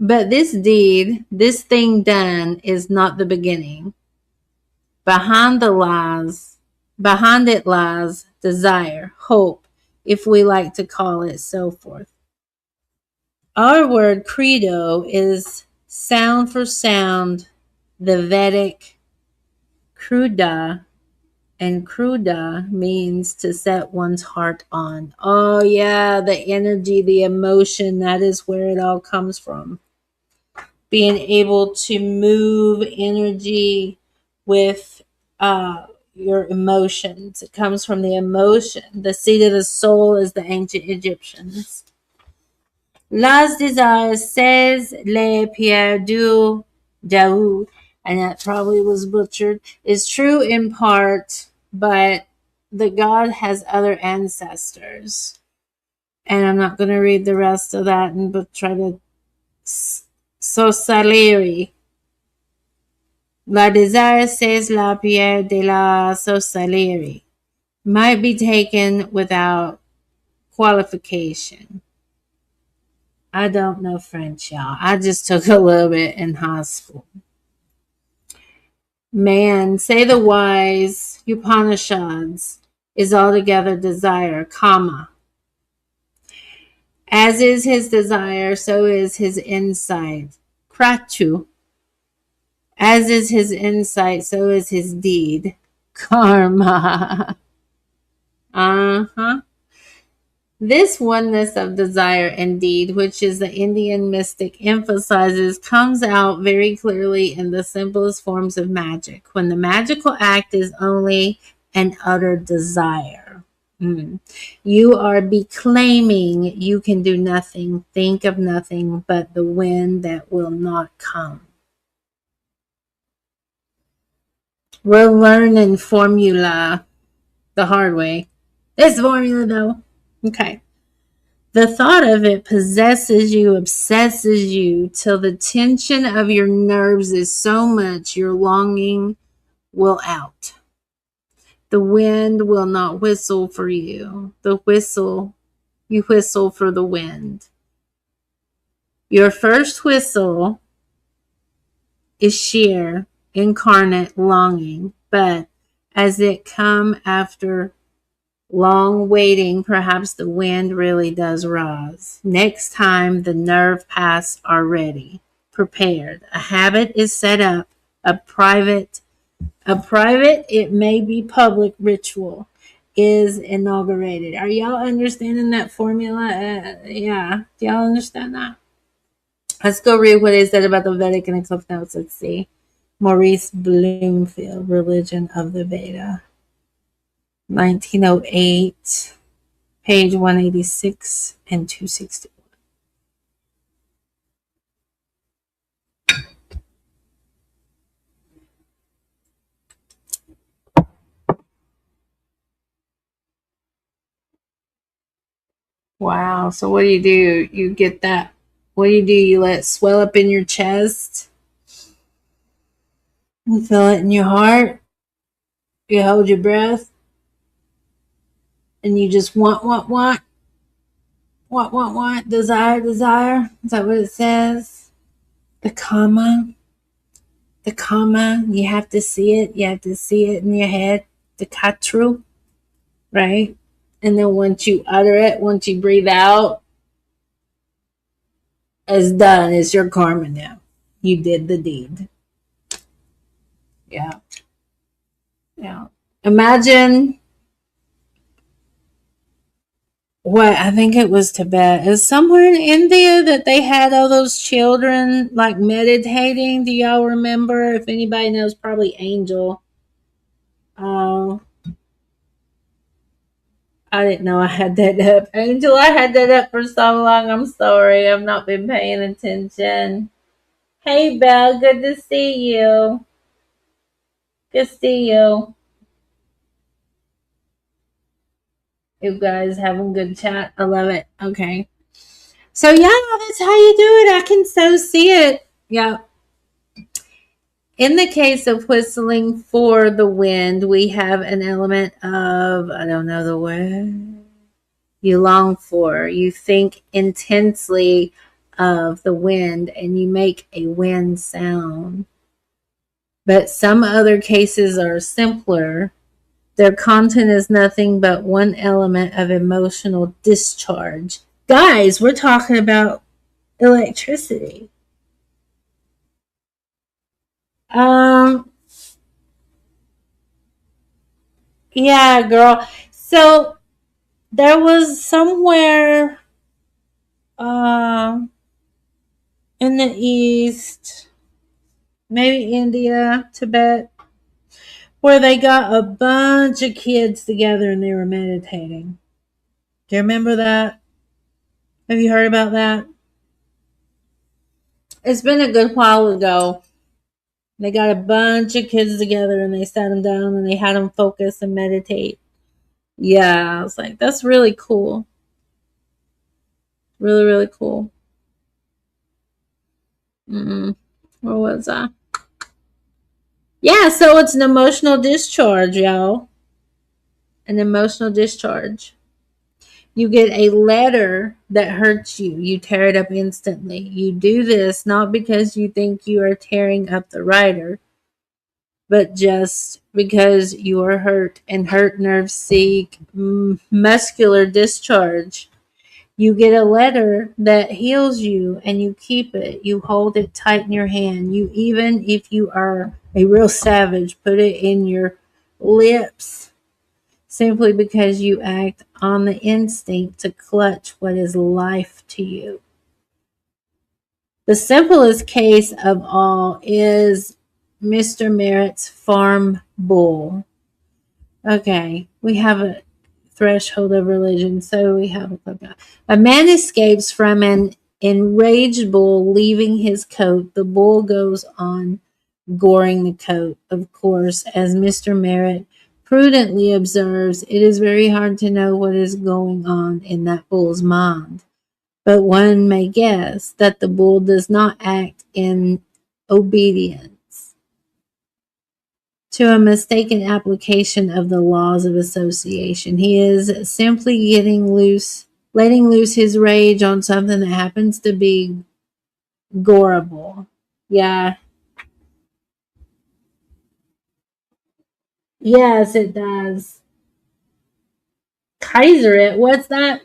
But this deed, this thing done, is not the beginning. Behind it lies desire, hope, if we like to call it so forth. Our word credo is sound for sound the Vedic kruda, and kruda means to set one's heart on. Oh yeah, the energy, the emotion, that is where it all comes from. Being able to move energy with your emotions. It comes from the emotion. The seat of the soul is the ancient Egyptians. Las desires says le pierre du Daou, and that probably was butchered, is true in part, but the god has other ancestors. And I'm not going to read the rest of that and but try to Sosaleri. La desire says la pierre de la Sosaleri might be taken without qualification. I don't know French, y'all. I just took a little bit in high school. Man, say the wise Upanishads is altogether desire, comma. As is his desire, so is his insight. Kratu. As is his insight, so is his deed. Karma. Uh-huh. This oneness of desire and deed, which is the Indian mystic emphasizes, comes out very clearly in the simplest forms of magic, when the magical act is only an utter desire. You are beclaiming you can do nothing, think of nothing but the wind that will not come. We're learning formula the hard way. This formula, though. Okay. The thought of it possesses you, obsesses you, till the tension of your nerves is so much your longing will out. The wind will not whistle for you. You whistle for the wind. Your first whistle is sheer, incarnate longing, but as it come after long waiting, perhaps the wind really does rise. Next time the nerve paths are ready, prepared. A habit is set up, a private, it may be public ritual is inaugurated. Are y'all understanding that formula? Yeah. Do y'all understand that? Let's go read what it said about the Vedic in the Cliff Notes. Let's see. Maurice Bloomfield, Religion of the Veda. 1908, page 186 and 261. Wow. So what do? You get that. What do? You let it swell up in your chest? You feel it in your heart? You hold your breath? And you just want, desire. Is that what it says? The comma, you have to see it. You have to see it in your head. The katru, right? And then once you utter it, once you breathe out, it's done. It's your karma now. You did the deed. Yeah. Yeah. Imagine what I think it was Tibet. It was somewhere in India that they had all those children like meditating. Do y'all remember? If anybody knows, probably Angel. I didn't know I had that up. Angel, I had that up for so long. I'm sorry. I've not been paying attention. Hey, Belle. Good to see you. Good to see you. You guys having good chat. I love it. Okay. So, yeah, that's how you do it. I can so see it. Yeah. In the case of whistling for the wind, we have an element of, I don't know the word, you long for, you think intensely of the wind and you make a wind sound. But some other cases are simpler. Their content is nothing but one element of emotional discharge. Guys, we're talking about electricity. Yeah, girl. So there was somewhere um in the east, maybe India, Tibet, where they got a bunch of kids together and they were meditating. Do you remember that? Have you heard about that? It's been a good while ago. They got a bunch of kids together and they sat them down and they had them focus and meditate. Yeah, I was like, that's really cool. Really, really cool. Where was I? Yeah, so it's an emotional discharge, y'all. An emotional discharge. You get a letter that hurts you. You tear it up instantly. You do this not because you think you are tearing up the writer, but just because you are hurt and hurt nerves seek muscular discharge. You get a letter that heals you and you keep it. You hold it tight in your hand. You, even if you are a real savage, put it in your lips simply because you act on the instinct to clutch what is life to you. The simplest case of all is Mr. Merritt's farm bull. Okay, we have a threshold of religion, so we have a man escapes from an enraged bull, leaving his coat. The bull goes on goring the coat. Of course, as Mr. Merritt prudently observes, it is very hard to know what is going on in that bull's mind. But one may guess that the bull does not act in obedience to a mistaken application of the laws of association. He is simply letting loose his rage on something that happens to be goreable. Yeah. Yes, it does. Kaiser it. What's that?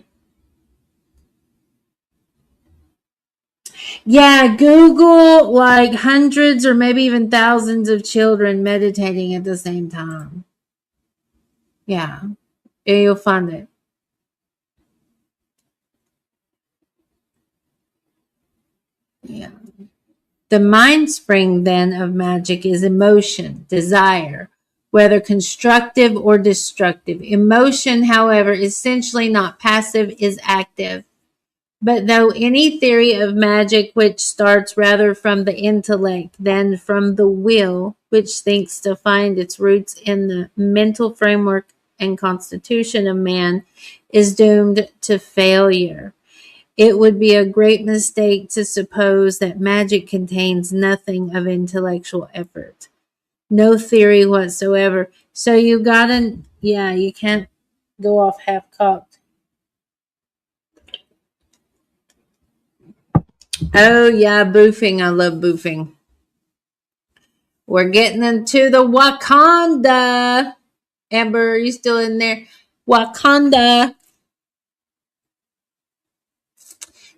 Yeah, Google like hundreds or maybe even thousands of children meditating at the same time. Yeah, you'll find it. Yeah. The mind spring then of magic is emotion, desire, whether constructive or destructive. Emotion, however, essentially not passive, is active. But though any theory of magic which starts rather from the intellect than from the will, which thinks to find its roots in the mental framework and constitution of man, is doomed to failure. It would be a great mistake to suppose that magic contains nothing of intellectual effort. No theory whatsoever. So you gotta, yeah, you can't go off half cocked. Oh, yeah, boofing. I love boofing. We're getting into the Wakanda. Amber, are you still in there? Wakanda.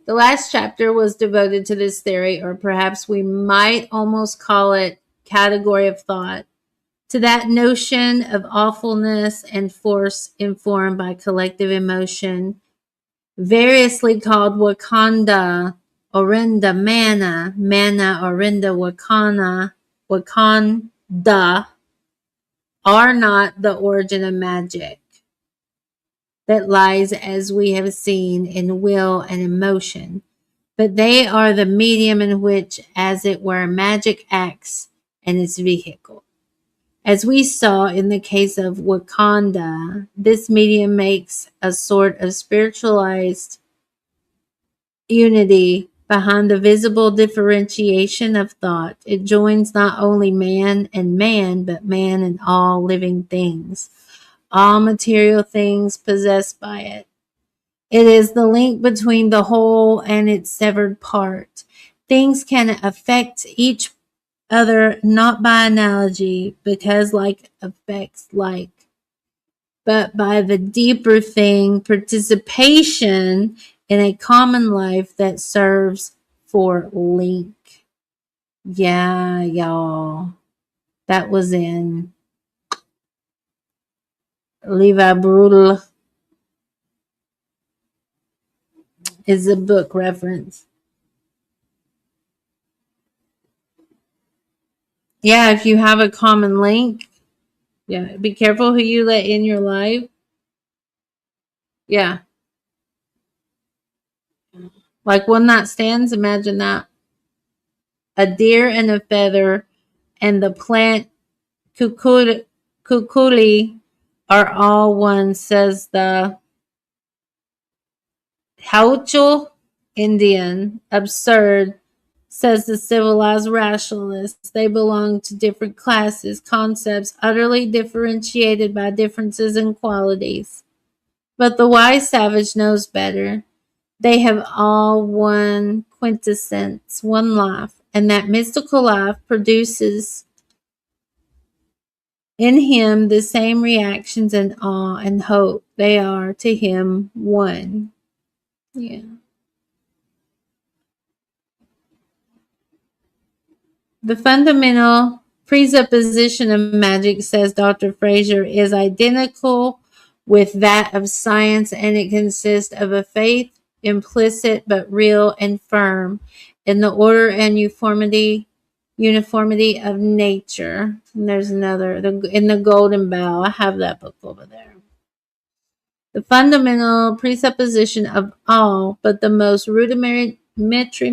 The last chapter was devoted to this theory, or perhaps we might almost call it category of thought, to that notion of awfulness and force informed by collective emotion, variously called Wakanda, Orinda, Mana, Orinda, Wakanda, are not the origin of magic that lies, as we have seen, in will and emotion, but they are the medium in which, as it were, magic acts and its vehicle. As we saw in the case of Wakanda, this medium makes a sort of spiritualized unity behind the visible differentiation of thought. It joins not only man and man, but man and all living things, all material things possessed by it. It is the link between the whole and its severed part. Things can affect each other not by analogy, because like affects like, but by the deeper thing, participation in a common life that serves for link. Yeah, y'all. That was in Levi Brutal, is a book reference. Yeah, if you have a common link, yeah, be careful who you let in your life. Yeah, like one night stands, imagine that. A deer and a feather and the plant kukuli are all one, says the Hauchel Indian. Absurd, says the civilized rationalists. They belong to different classes, concepts utterly differentiated by differences in qualities. But the wise savage knows better. They have all one quintessence, one life, and that mystical life produces in him the same reactions and awe and hope. They are to him one. Yeah. The fundamental presupposition of magic, says Dr. Fraser, is identical with that of science, and it consists of a faith, implicit but real and firm, in the order and uniformity of nature. And there's another, in the Golden Bough. I have that book over there. The fundamental presupposition of all but the most rudimentary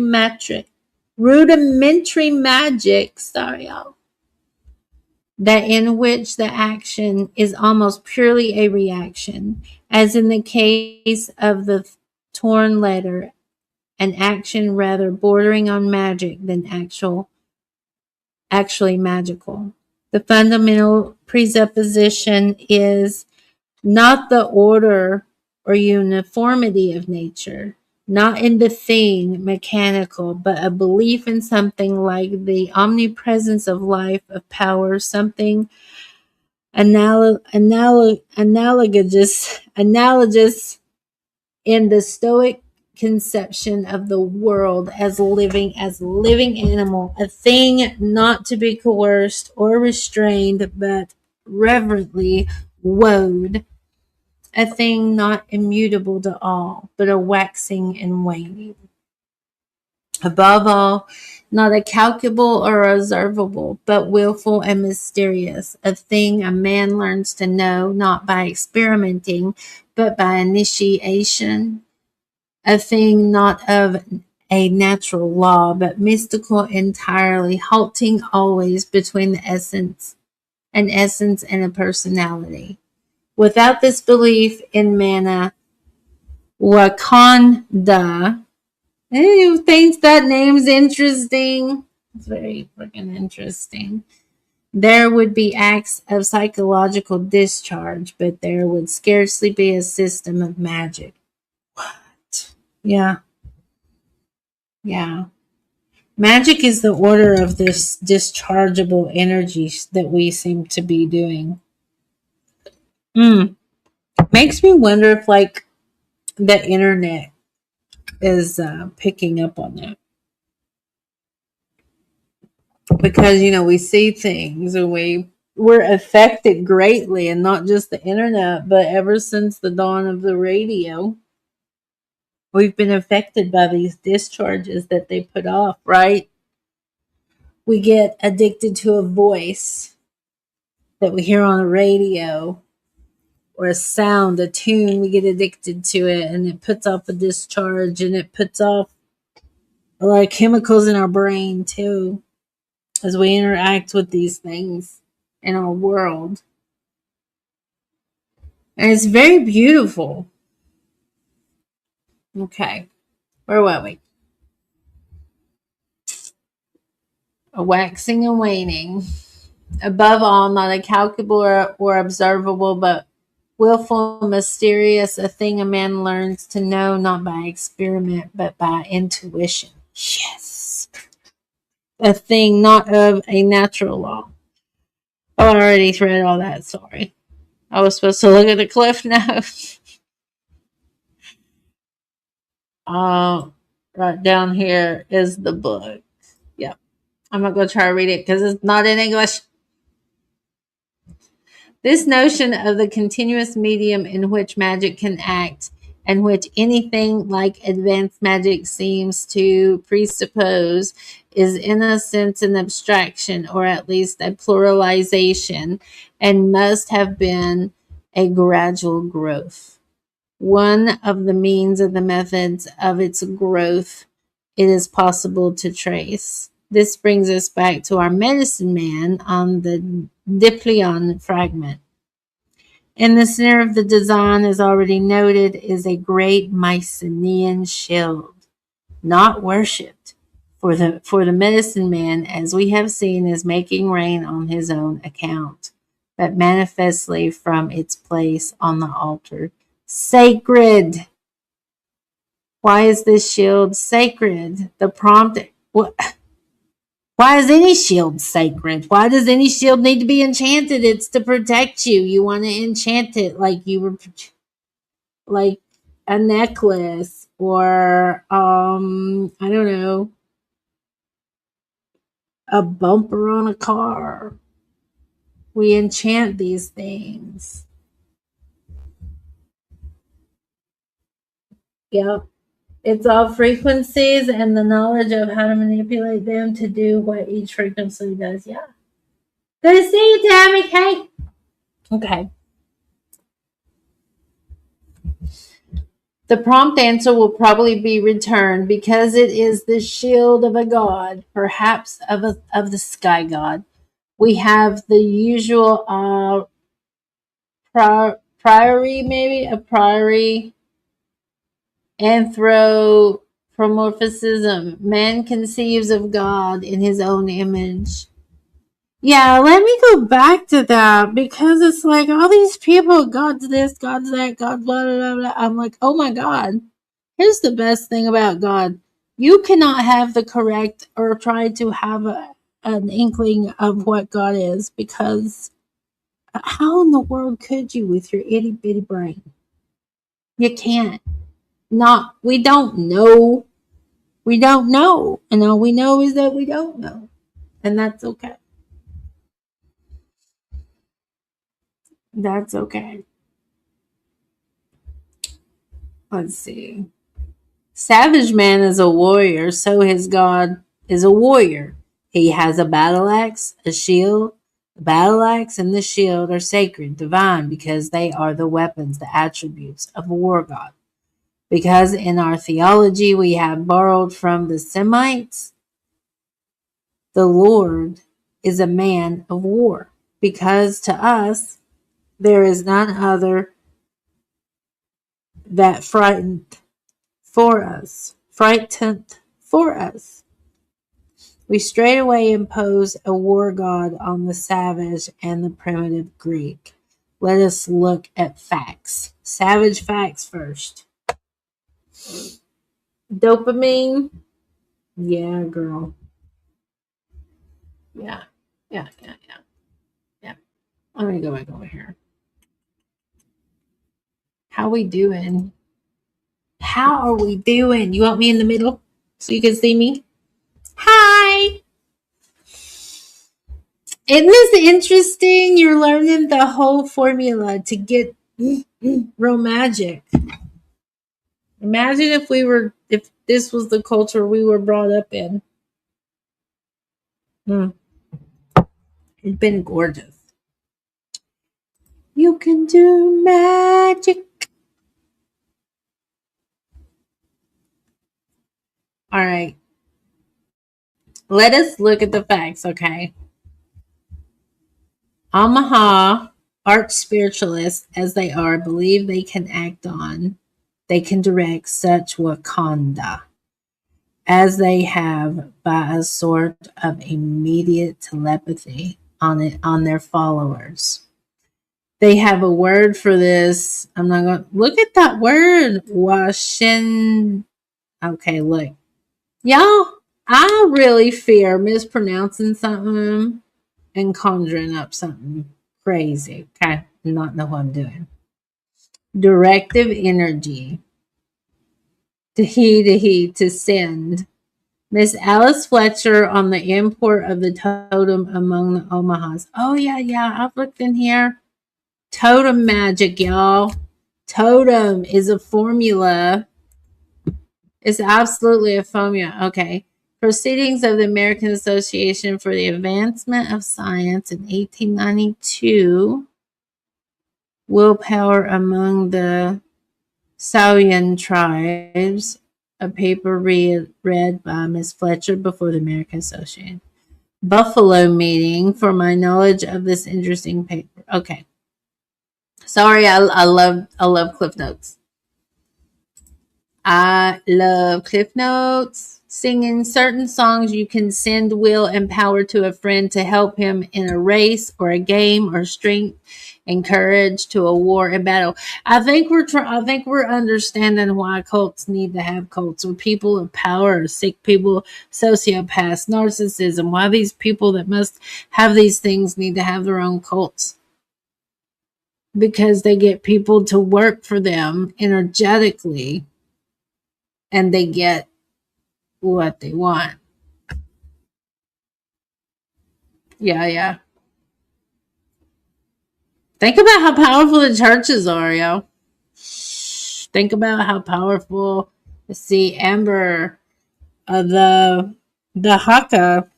magic, sorry y'all, that in which the action is almost purely a reaction, as in the case of the torn letter, an action rather bordering on magic than actually magical. The fundamental presupposition is not the order or uniformity of nature, not in the thing mechanical, but a belief in something like the omnipresence of life, of power, something analogous in the Stoic conception of the world as living animal, a thing not to be coerced or restrained, but reverently wooed, a thing not immutable to all, but a waxing and waning. Above all, not a calculable or observable, but willful and mysterious, a thing a man learns to know not by experimenting, but by initiation, a thing not of a natural law, but mystical entirely, halting always between the essence and a personality. Without this belief in mana, Wakanda, who thinks that name's interesting? It's very freaking interesting. There would be acts of psychological discharge, but there would scarcely be a system of magic. What? Yeah. Yeah. Magic is the order of this dischargeable energy that we seem to be doing. Makes me wonder if, like, the internet is picking up on that. Because, we see things and we're affected greatly, and not just the internet, but ever since the dawn of the radio, we've been affected by these discharges that they put off, right? We get addicted to a voice that we hear on the radio, or a sound, a tune. We get addicted to it, and it puts off a discharge, and it puts off a lot of chemicals in our brain too, as we interact with these things in our world. And it's very beautiful. Okay, where were we? A waxing and waning. Above all, not a calculable or observable, but willful, mysterious, a thing a man learns to know not by experiment but by intuition. Yes. A thing not of a natural law. Oh, I already read all that. Sorry. I was supposed to look at the cliff notes. Right down here is the book. Yep. I'm not going to try to read it because it's not in English. This notion of the continuous medium in which magic can act and which anything like advanced magic seems to presuppose is in a sense an abstraction or at least a pluralization and must have been a gradual growth. One of the means of the methods of its growth it is possible to trace. This brings us back to our medicine man on the Diplion fragment. In the center of the design, as already noted, is a great Mycenaean shield, not worshipped, for the medicine man, as we have seen, is making rain on his own account, but manifestly from its place on the altar. Sacred! Why is this shield sacred? The prompt. Why is any shield sacred? Why does any shield need to be enchanted? It's to protect you. You want to enchant it like you were, like a necklace or I don't know, a bumper on a car. We enchant these things. Yep. It's all frequencies and the knowledge of how to manipulate them to do what each frequency does. Yeah. Good to see you, Tammy. Hey. Okay. The prompt answer will probably be returned because it is the shield of a god, perhaps of the sky god. We have the usual priory, maybe a priory anthropomorphism. Man conceives of God in his own image. Yeah, let me go back to that because it's like all these people, God's this, God's that, God blah blah blah blah. I'm like, oh my God. Here's the best thing about God. You cannot have the correct or try to have an inkling of what God is because how in the world could you with your itty bitty brain? You can't. Not, we don't know. We don't know. And all we know is that we don't know. And that's okay. That's okay. Let's see. Savage man is a warrior, so his god is a warrior. He has a battle axe, a shield. The battle axe and the shield are sacred, divine, because they are the weapons, the attributes of a war god. Because in our theology we have borrowed from the Semites, the Lord is a man of war. Because to us, there is none other that frightened for us. We straightway impose a war god on the savage and the primitive Greek. Let us look at facts. Savage facts first. Dopamine. Yeah, girl. Yeah. Yeah. Let me go back over here. How we doing? How are we doing? You want me in the middle so you can see me? Hi. Isn't this interesting? You're learning the whole formula to get real magic. Imagine if this was the culture we were brought up in. It's been gorgeous. You can do magic. All right. Let us look at the facts, okay? Omaha arch spiritualists, as they are, believe they can direct such Wakanda as they have by a sort of immediate telepathy on their followers. They have a word for this. I'm not going to look at that word. Washin. Okay, look. Y'all, I really fear mispronouncing something and conjuring up something crazy. Okay, not know what I'm doing. Directive energy. To send. Miss Alice Fletcher on the import of the totem among the Omahas. Oh, yeah, I've looked in here. Totem magic, y'all. Totem is a formula. It's absolutely a formula. Okay. Proceedings of the American Association for the Advancement of Science in 1892. Willpower among the Sauyan tribes. A paper read by Miss Fletcher before the American Association. Buffalo meeting for my knowledge of this interesting paper. Okay. Sorry, I love Cliff Notes. I love Cliff Notes. Singing certain songs you can send will and power to a friend to help him in a race or a game or strength and courage to a war and battle. I think we're understanding why cults need to have cults, or people of power, or sick people, sociopaths, narcissism. Why these people that must have these things need to have their own cults. Because they get people to work for them energetically and they get what they want. Yeah. Think about how powerful the churches are, yo. Think about how powerful. Let's see, Amber, the Haka,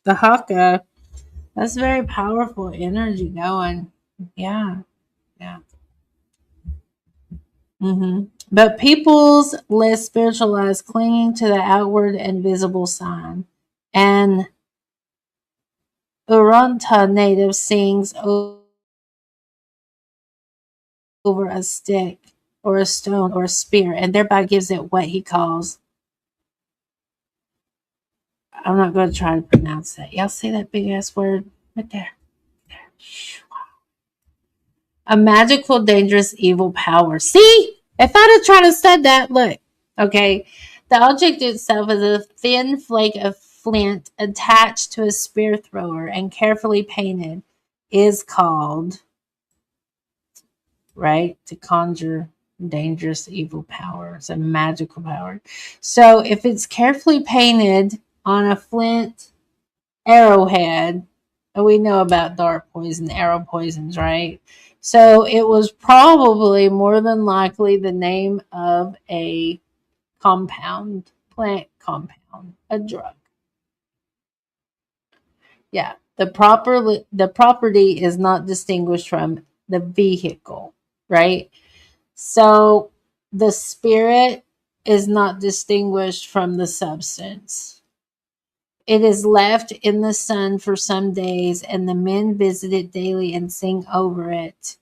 That's very powerful energy going. Yeah. But people's less spiritualized, clinging to the outward and visible sign. And Uranta native sings over a stick or a stone or a spear, and thereby gives it what he calls. I'm not going to try to pronounce that. Y'all see that big ass word right there? A magical, dangerous, evil power. See? If I'd have tried to said that, look. Okay. The object itself is a thin flake of flint attached to a spear thrower and carefully painted, is called, right, to conjure dangerous evil powers and magical power. So if it's carefully painted on a flint arrowhead, and we know about dark poison, arrow poisons, right? So it was probably more than likely the name of a compound, plant compound, a drug. Yeah, the property is not distinguished from the vehicle, right? So the spirit is not distinguished from the substance. It is left in the sun for some days, and the men visit it daily and sing over it.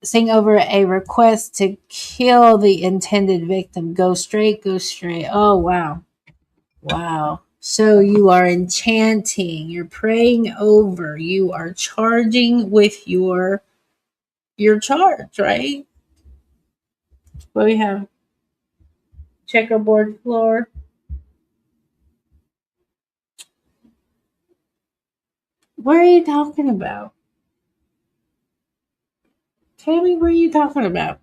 Sing over a request to kill the intended victim. Go straight, go straight. Oh, wow. Wow. So you are enchanting, you're praying over, you are charging with your charge, right? What we have? Checkerboard floor. What are you talking about? Tell me what are you talking about?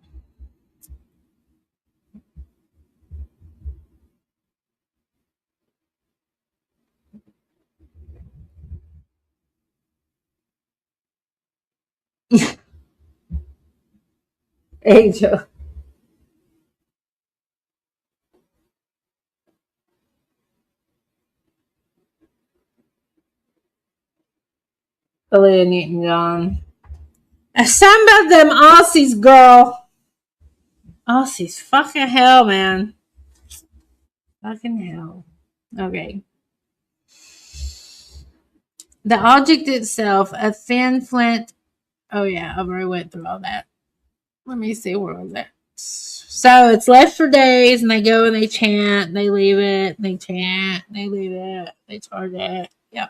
Angel. Olivia Newton-John. Some of them Aussies, girl. Aussies. Fucking hell, man. Fucking hell. Okay. The object itself, a thin flint. Oh, yeah. I've already went through all that. Let me see. Where was it? So it's left for days, and they go and they chant, and they leave it, and they chant, and they leave it, they charge it. Yep.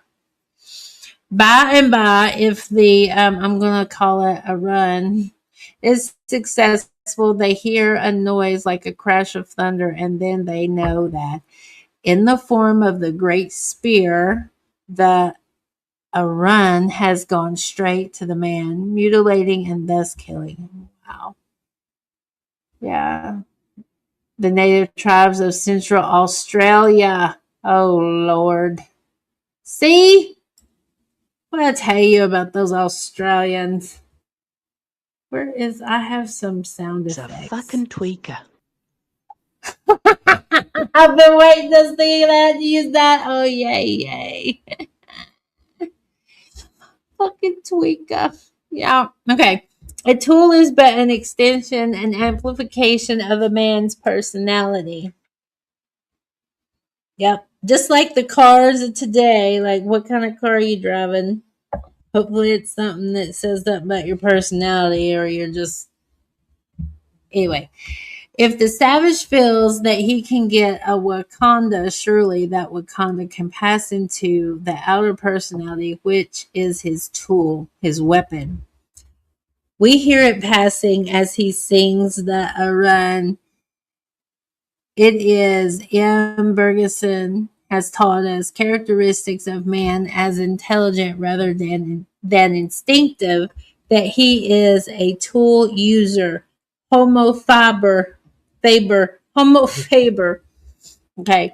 By and by, if the I'm gonna call it a run is successful, they hear a noise like a crash of thunder, and then they know that in the form of the great spear, the a run has gone straight to the man, mutilating and thus killing him. Wow. Yeah. The native tribes of Central Australia. Oh Lord. See? What I tell you about those Australians? Where is I have some sound He's a effects. fucking tweaker. I've been waiting to see that use that. Oh yay. Fucking tweaker. Yeah. Okay. A tool is but an extension and amplification of a man's personality. Yep. Just like the cars of today. Like, what kind of car are you driving? Hopefully, it's something that says something about your personality, or you're just. Anyway, if the savage feels that he can get a Wakanda, surely that Wakanda can pass into the outer personality, which is his tool, his weapon. We hear it passing as he sings the Arun. It is M. Bergeson has taught us characteristics of man as intelligent rather than instinctive, that he is a tool user, homo faber. Okay.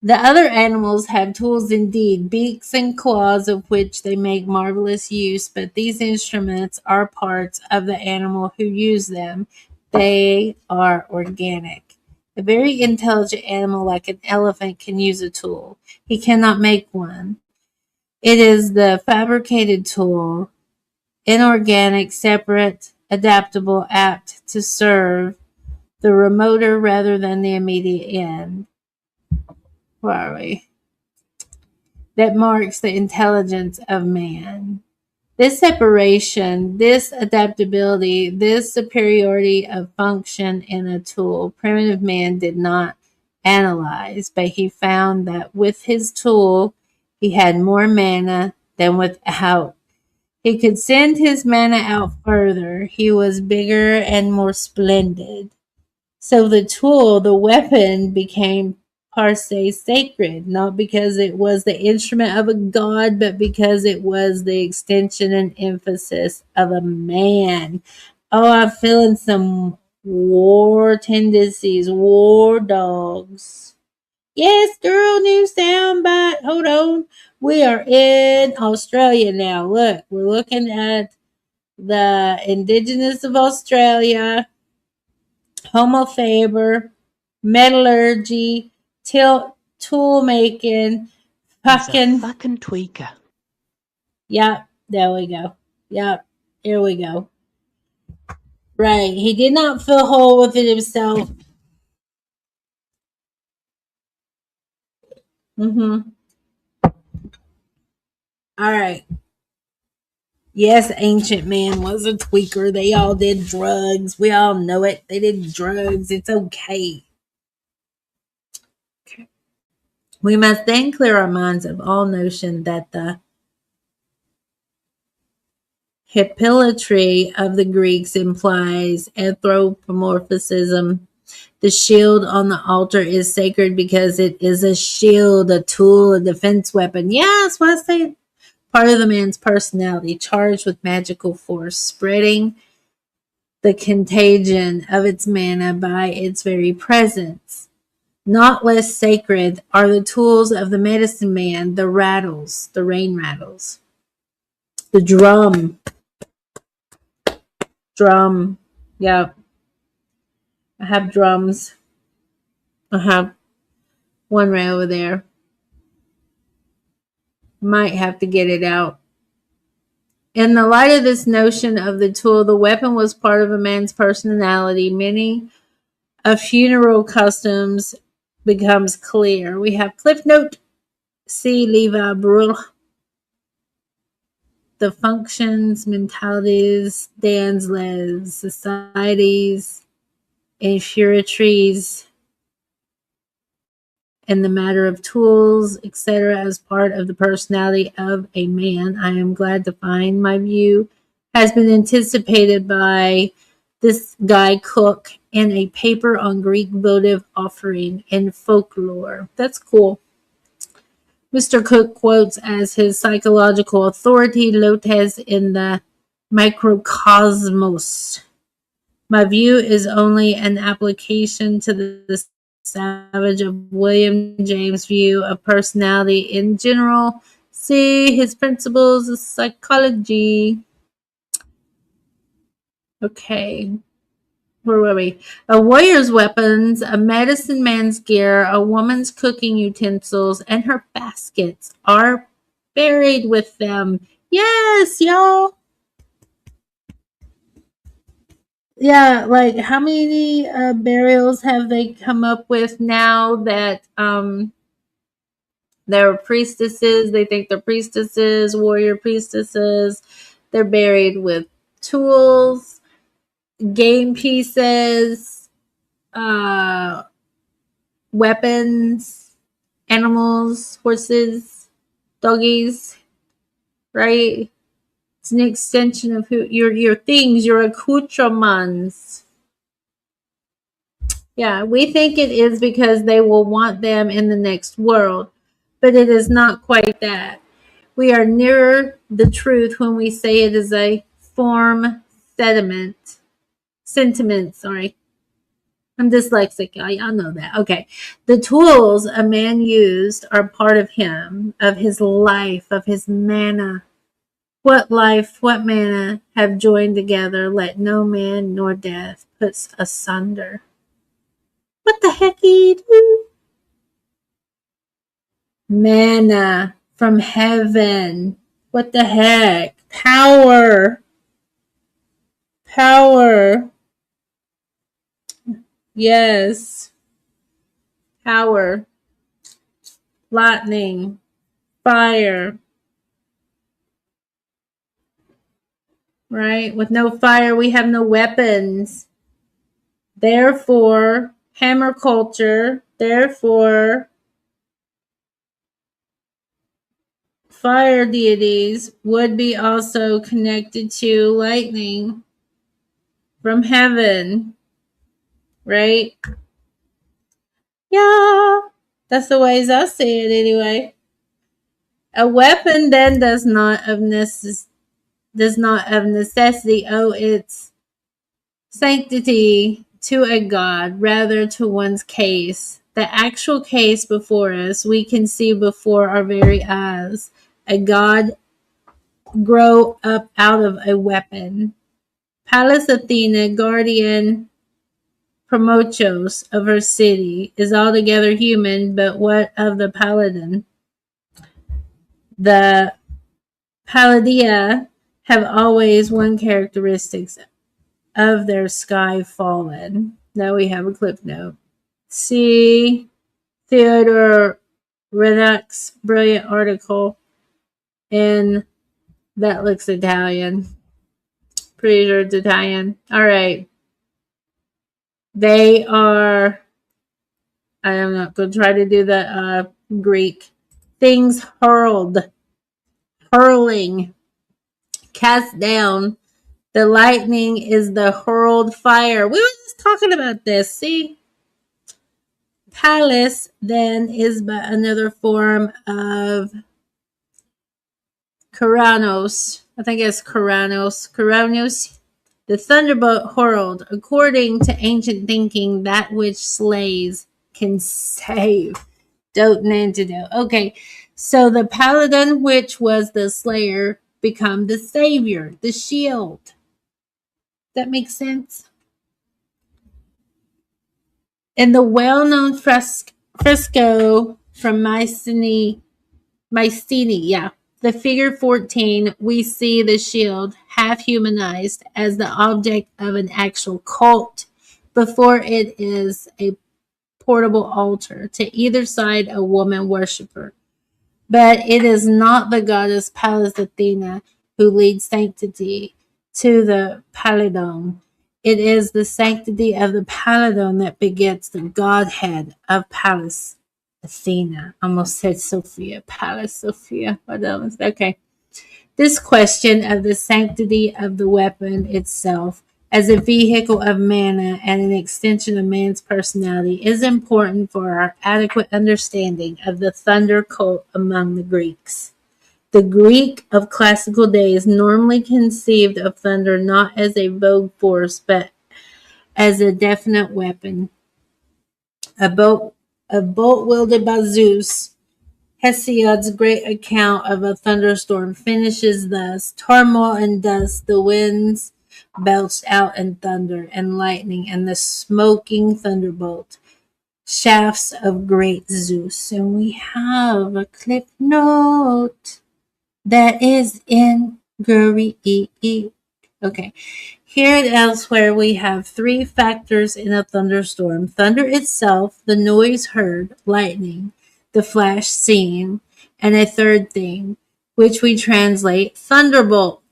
The other animals have tools indeed, beaks and claws of which they make marvelous use, but these instruments are parts of the animal who use them. They are organic. A very intelligent animal like an elephant can use a tool. He cannot make one. It is the fabricated tool, inorganic, separate, adaptable, apt to serve the remoter rather than the immediate end. Where are we? That marks the intelligence of man. This separation, this adaptability, this superiority of function in a tool, primitive man did not analyze, but he found that with his tool, he had more mana than without. He could send his mana out further. He was bigger and more splendid. So the tool, the weapon, became per se sacred, not because it was the instrument of a god, but because it was the extension and emphasis of a man. Oh, I'm feeling some war tendencies, war dogs. Yes, girl, new soundbite. Hold on. We are in Australia now. Look, we're looking at the indigenous of Australia, Homo faber, metallurgy, tool making, He's a fucking. fucking tweaker. Yep, there we go. Yep, here we go. Right, he did not feel whole within himself. All right. Yes, ancient man was a tweaker. They all did drugs. We all know it. They did drugs. It's okay. We must then clear our minds of all notion that the hippilatry of the Greeks implies anthropomorphism. The shield on the altar is sacred because it is a shield, a tool, a defense weapon. Yes, what I say. Part of the man's personality, charged with magical force, spreading the contagion of its mana by its very presence. Not less sacred are the tools of the medicine man, the rattles, the rain rattles, the drum. Yeah. I have drums. I have one right over there. Might have to get it out. In the light of this notion of the tool, the weapon was part of a man's personality. Many of funeral customs becomes clear. We have Cliff Note, C. Levi Bruhl, the functions, mentalities, Dan's societies, infuriaries, in the matter of tools, etc., as part of the personality of a man. I am glad to find my view has been anticipated by this guy Cook in a paper on Greek votive offering and folklore. That's cool. Mr. Cook quotes as his psychological authority Lotez in the Microcosmos. My view is only an application to the Savage of William James' view of personality in general. See his principles of psychology. Okay, where were we? A warrior's weapons, a medicine man's gear, a woman's cooking utensils, and her baskets are buried with them. Yes, y'all. Yeah, like how many burials have they come up with now that they're priestesses? They think they're priestesses, warrior priestesses. They're buried with tools, game pieces, weapons, animals, horses, doggies, right? It's an extension of who your things, your accoutrements. Yeah, we think it is because they will want them in the next world, but it is not quite that. We are nearer the truth when we say it is a form sentiment, sorry. I'm dyslexic, y'all know that. Okay. The tools a man used are part of him, of his life, of his manna. What life, what manna have joined together, let no man nor death puts asunder. What the heck he do? Manna from heaven. What the heck? Power. Power. Yes. Power. Lightning. Fire. Right? With no fire, we have no weapons. Therefore, hammer culture. Therefore, fire deities would be also connected to lightning from heaven. Right? Yeah. That's the ways I see it anyway. A weapon then does not of necessity owe its sanctity to a god, rather to one's case. The actual case before us, we can see before our very eyes. A god grow up out of a weapon. Pallas Athena, guardian Promochos of her city, is altogether human, but what of the paladin? The Palladia have always one characteristic of their sky fallen. Now we have a clip note. See Theodore Renac's brilliant article in That Looks Italian. Pretty sure it's Italian. All right. They are, I am not going to try to do the Greek. Things hurling, cast down. The lightning is the hurled fire. We were just talking about this. See? Palace then is but another form of Kuranos. I think it's Kuranos. The thunderbolt hurled. According to ancient thinking, that which slays can save. Dote and antidote. Okay, so the paladin, which was the slayer, become the savior, the shield. That makes sense? In the well-known fresco from Mycenae, yeah, the figure 14, we see the shield half humanized as the object of an actual cult before it is a portable altar, to either side a woman worshiper. But it is not the goddess Pallas Athena who leads sanctity to the paladon. It is the sanctity of the paladon that begets the godhead of Pallas Athena. Almost said Sophia. Pallas Sophia. Okay. This question of the sanctity of the weapon itself as a vehicle of mana and an extension of man's personality is important for our adequate understanding of the thunder cult among the Greeks. The Greek of classical days normally conceived of thunder not as a vogue force, but as a definite weapon. A bolt wielded by Zeus. Hesiod's great account of a thunderstorm finishes thus: turmoil and dust, the winds belched out in thunder and lightning, and the smoking thunderbolt, shafts of great Zeus. And we have a clip note that is in Greek. Okay. Here and elsewhere, we have three factors in a thunderstorm: thunder itself, the noise heard, lightning, the flash seen, and a third thing, which we translate thunderbolt.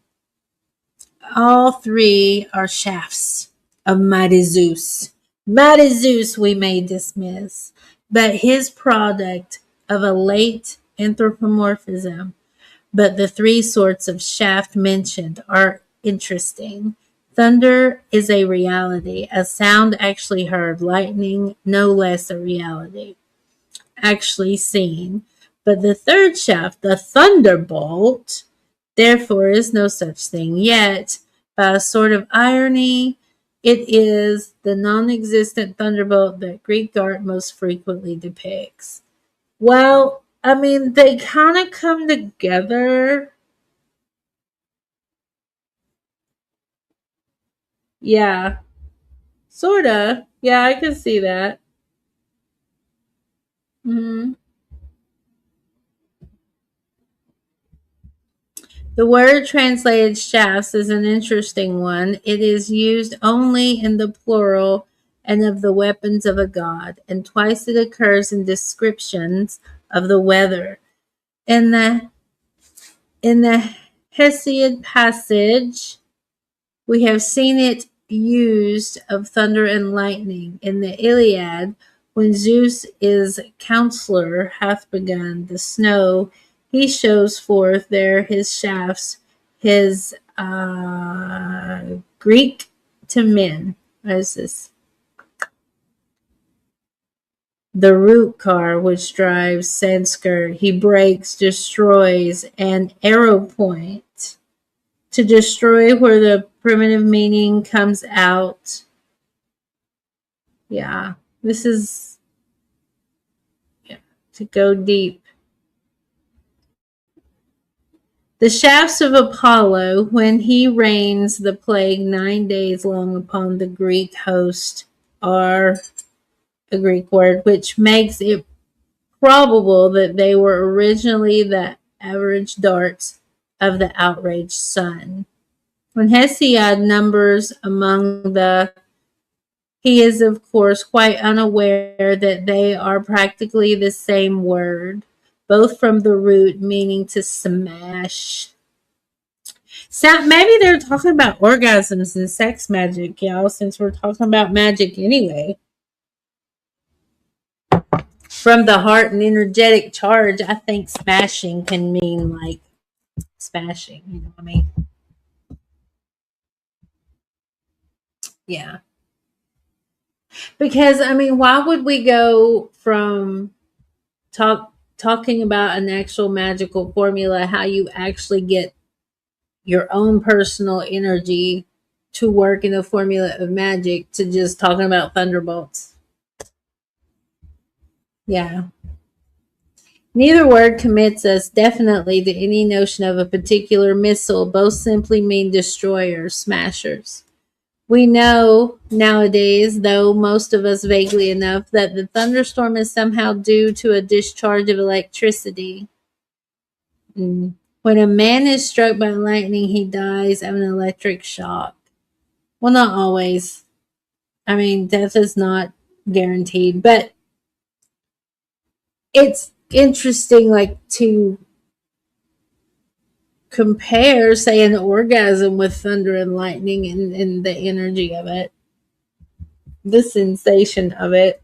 All three are shafts of mighty Zeus. Mighty Zeus we may dismiss, but his product of a late anthropomorphism. But the three sorts of shaft mentioned are interesting. Thunder is a reality, a sound actually heard; lightning, no less a reality, actually seen. But the third shaft, the thunderbolt, therefore is no such thing. Yet, by a sort of irony, it is the non existent thunderbolt that Greek art most frequently depicts. Well, I mean, they kind of come together. Yeah, sorta. Yeah, I can see that. hmm The word translated shafts is an interesting one. It is used only in the plural and of the weapons of a god, and twice it occurs in descriptions of the weather. In the Hesiod passage, we have seen it used of thunder and lightning. In the Iliad, when Zeus is counselor hath begun the snow, he shows forth there his shafts, his Greek to men. What is this? The root car which drives Sanskrit, he breaks, destroys, and arrow point. To destroy where the primitive meaning comes out. Yeah, this is to go deep. The shafts of Apollo, when he rains the plague 9 days long upon the Greek host, are a Greek word, which makes it probable that they were originally the average darts of the outraged sun. When Hesiod numbers among the, he is of course quite unaware that they are practically the same word, both from the root meaning to smash. So maybe they're talking about orgasms and sex magic, y'all, since we're talking about magic anyway. From the heart and energetic charge, I think smashing can mean like smashing, you know what I mean? Yeah. Because I mean, why would we go from talking about an actual magical formula, how you actually get your own personal energy to work in a formula of magic, to just talking about thunderbolts? Yeah. Neither word commits us definitely to any notion of a particular missile. Both simply mean destroyers, smashers. We know nowadays, though most of us vaguely enough, that the thunderstorm is somehow due to a discharge of electricity. When a man is struck by lightning, he dies of an electric shock. Well, not always. I mean, death is not guaranteed, but it's interesting, like, to compare, say, an orgasm with thunder and lightning, and the energy of it, the sensation of it.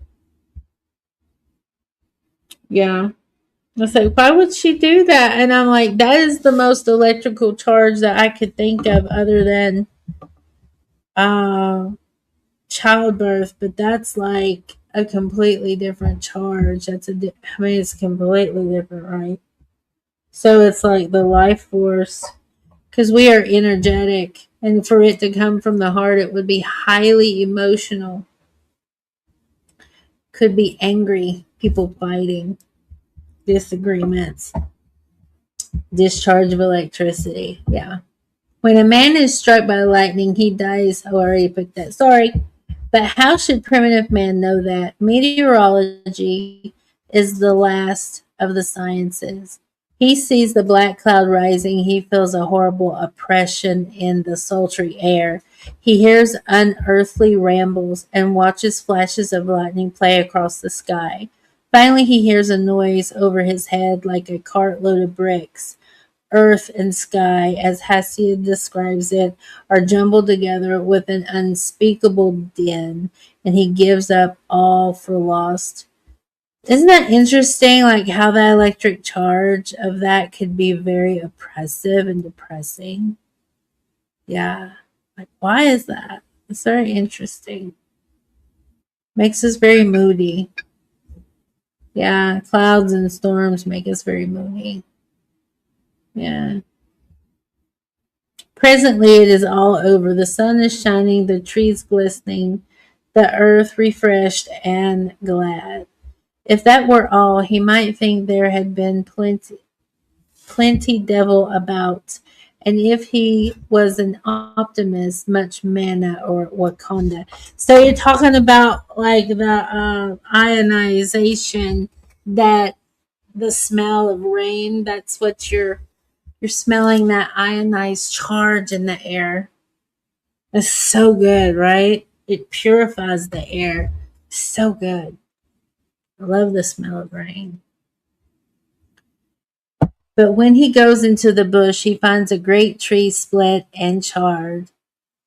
Yeah. I was like, why would she do that? And I'm like, that is the most electrical charge that I could think of other than uh, childbirth. But that's like a completely different charge. I mean, it's completely different, right? So it's like the life force, because we are energetic. And for it to come from the heart, it would be highly emotional. Could be angry, people fighting, disagreements, discharge of electricity. Yeah. When a man is struck by lightning, he dies. Oh, I already put that. Sorry. But how should primitive man know that? Meteorology is the last of the sciences. He sees the black cloud rising. He feels a horrible oppression in the sultry air. He hears unearthly rambles and watches flashes of lightning play across the sky. Finally, he hears a noise over his head like a cartload of bricks. Earth and sky, as Hesiod describes it, are jumbled together with an unspeakable din, and he gives up all for lost. Isn't that interesting? Like how the electric charge of that could be very oppressive and depressing. Yeah. Like, why is that? It's very interesting. Makes us very moody. Yeah, clouds and storms make us very moody. Yeah. Presently it is all over. The sun is shining, the trees glistening, the earth refreshed and glad. If that were all, he might think there had been plenty devil about, and if he was an optimist, much manna or Wakanda. So you're talking about like the ionization, that the smell of rain. That's what you're smelling, that ionized charge in the air. It's so good, right? It purifies the air. So good. I love the smell of rain. But when he goes into the bush, he finds a great tree split and charred,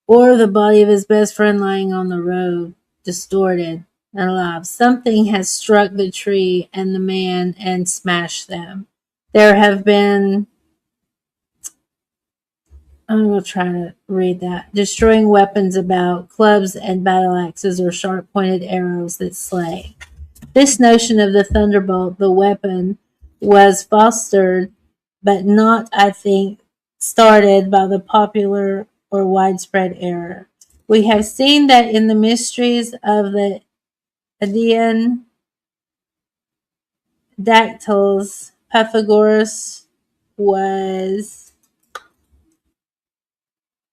or the body of his best friend lying on the road, distorted and alive. Something has struck the tree and the man and smashed them. There have been, I'm going to try to read that. Destroying weapons about, clubs and battle axes or sharp pointed arrows that slay. This notion of the thunderbolt, the weapon, was fostered, but not, I think, started by the popular or widespread error. We have seen that in the mysteries of the Aegean dactyls, Pythagoras was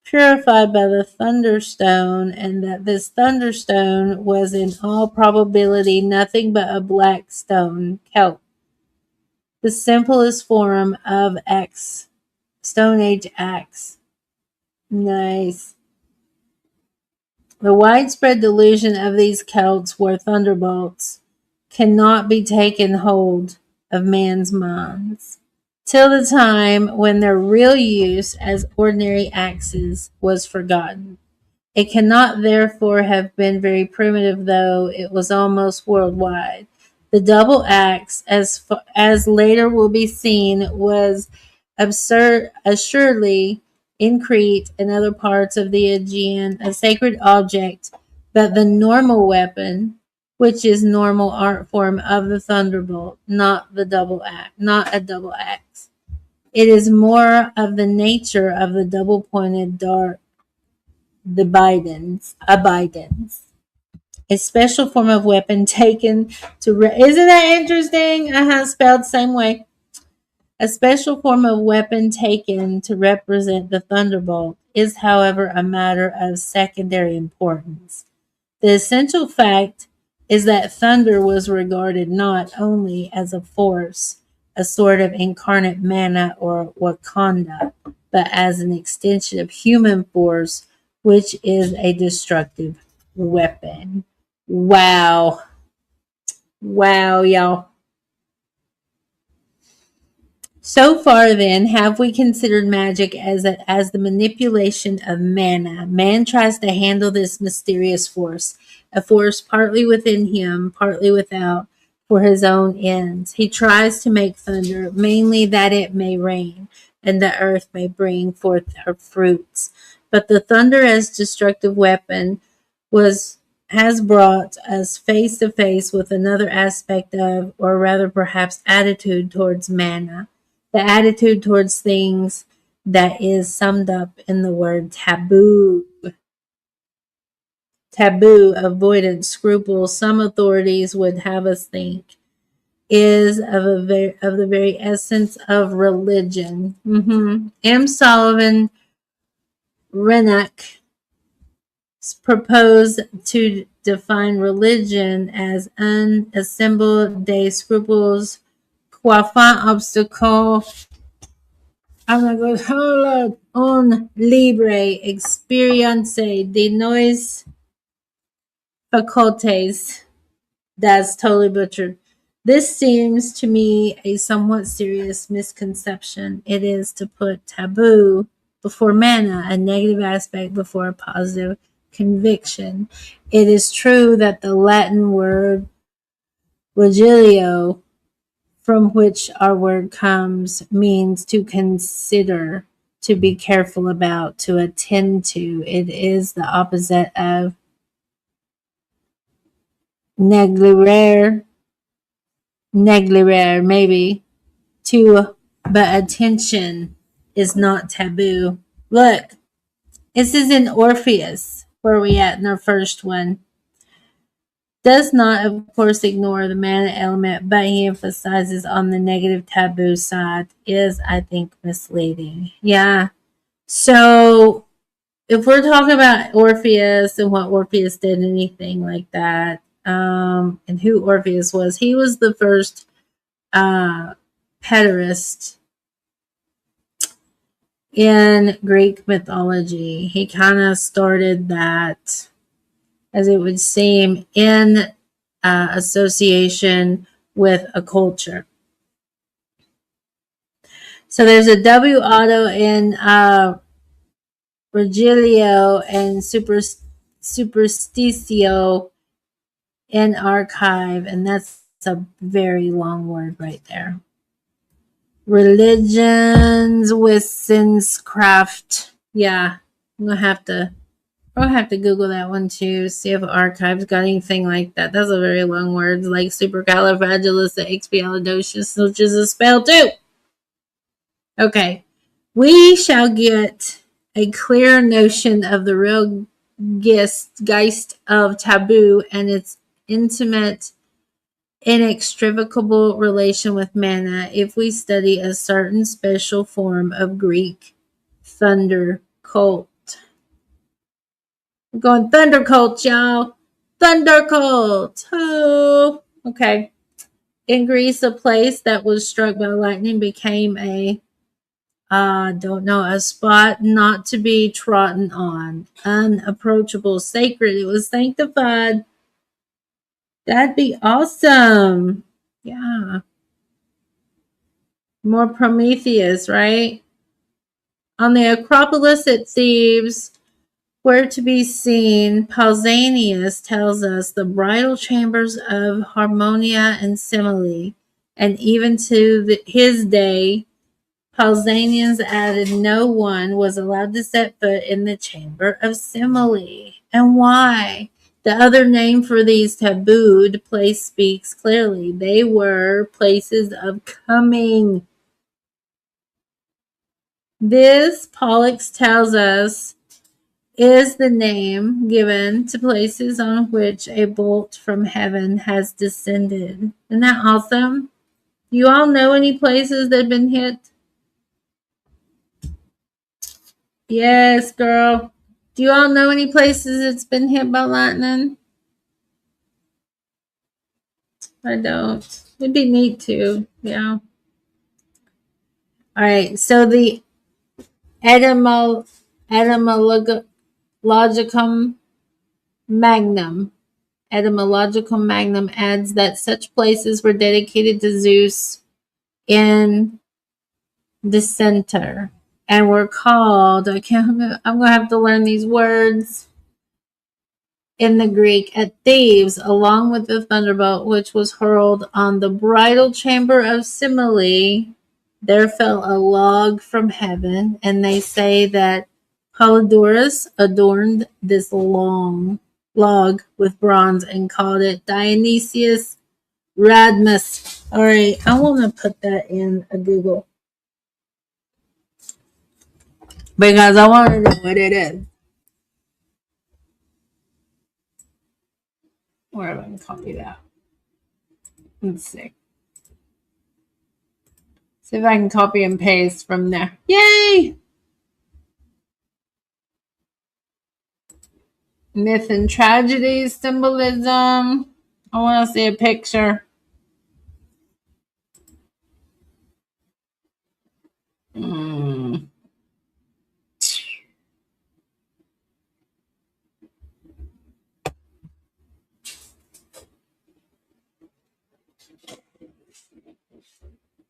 purified by the thunderstone, and that this thunderstone was in all probability nothing but a black stone, kelp, the simplest form of axe, Stone Age axe. Nice. The widespread delusion of these Celts were thunderbolts cannot be taken hold of man's minds till the time when their real use as ordinary axes was forgotten. It cannot therefore have been very primitive, though it was almost worldwide. The double axe, as later will be seen, was assuredly in Crete and other parts of the Aegean a sacred object, but the normal weapon, which is normal art form of the thunderbolt, not a double axe. It is more of the nature of the double-pointed dart, the abidance, a special form of weapon taken to isn't that interesting? Spelled same way. A special form of weapon taken to represent the thunderbolt is, however, a matter of secondary importance. The essential fact is that thunder was regarded not only as a force, a sort of incarnate manna or Wakanda, but as an extension of human force, which is a destructive weapon. Wow. Wow, y'all. So far, then, have we considered magic as the manipulation of mana? Man tries to handle this mysterious force, a force partly within him, partly without, for his own ends. He tries to make thunder, mainly that it may rain, and the earth may bring forth her fruits. But the thunder as destructive weapon has brought us face to face with another aspect of, or rather perhaps attitude towards manna. The attitude towards things that is summed up in the word taboo. Taboo, avoidance, scruple, some authorities would have us think, is of the very essence of religion. M. Sullivan Rennock proposed to define religion as un assembled des scruples quafant obstacle. I'm gonna go hold on libre experience de nos facultés. That's totally butchered. This seems to me a somewhat serious misconception. It is to put taboo before manna, a negative aspect before a positive conviction. It is true that the Latin word regilio, from which our word comes, means to consider, to be careful about, to attend to. It is the opposite of negligere, maybe, to, but attention is not taboo. Look, this is in Orpheus, where we at in our first one. Does not, of course, ignore the mana element, but he emphasizes on the negative taboo side is, I think, misleading. Yeah. So if we're talking about Orpheus and what Orpheus did, anything like that, and who Orpheus was, he was the first pederast in Greek mythology. He kind of started that, as it would seem, in association with a culture. So there's a W auto in Regilio and Superstitio in archive, and that's a very long word right there. Religions, Wissenskraft. Yeah, I'll have to Google that one too, see if archives got anything like that. That's a very long word, like supercalifragilisticexpialidocious, which is a spell too. Okay, we shall get a clear notion of the real geist of taboo and its intimate, inextricable relation with mana if we study a certain special form of Greek thunder cult. We're going thunder cult, y'all. Thunder cult. Oh, okay. In Greece, a place that was struck by lightning became a spot not to be trodden on, unapproachable, sacred. It was sanctified. That'd be awesome. Yeah. More Prometheus, right? On the Acropolis at Thebes, where to be seen, Pausanias tells us the bridal chambers of Harmonia and Simile, and even to his day, Pausanias added no one was allowed to set foot in the chamber of Simile. And why? The other name for these tabooed place speaks clearly. They were places of coming. This, Pollux tells us, is the name given to places on which a bolt from heaven has descended. Isn't that awesome? You all know any places that have been hit? Yes, girl. Do you all know any places that's been hit by lightning? I don't. It'd be neat too. Yeah. All right. So the etymologicum magnum. Etymologicum magnum adds that such places were dedicated to Zeus in the center and were called, I'm going to have to learn these words. in the Greek at Thebes, along with the thunderbolt which was hurled on the bridal chamber of Semele, there fell a log from heaven, and they say that Polydorus adorned this long log with bronze and called it Dionysius Radmus. All right, I want to put that in a Google because I want to know what it is. Where am I going to copy that? Let's see. See if I can copy and paste from there. Yay! Myth and tragedy symbolism. I want to see a picture.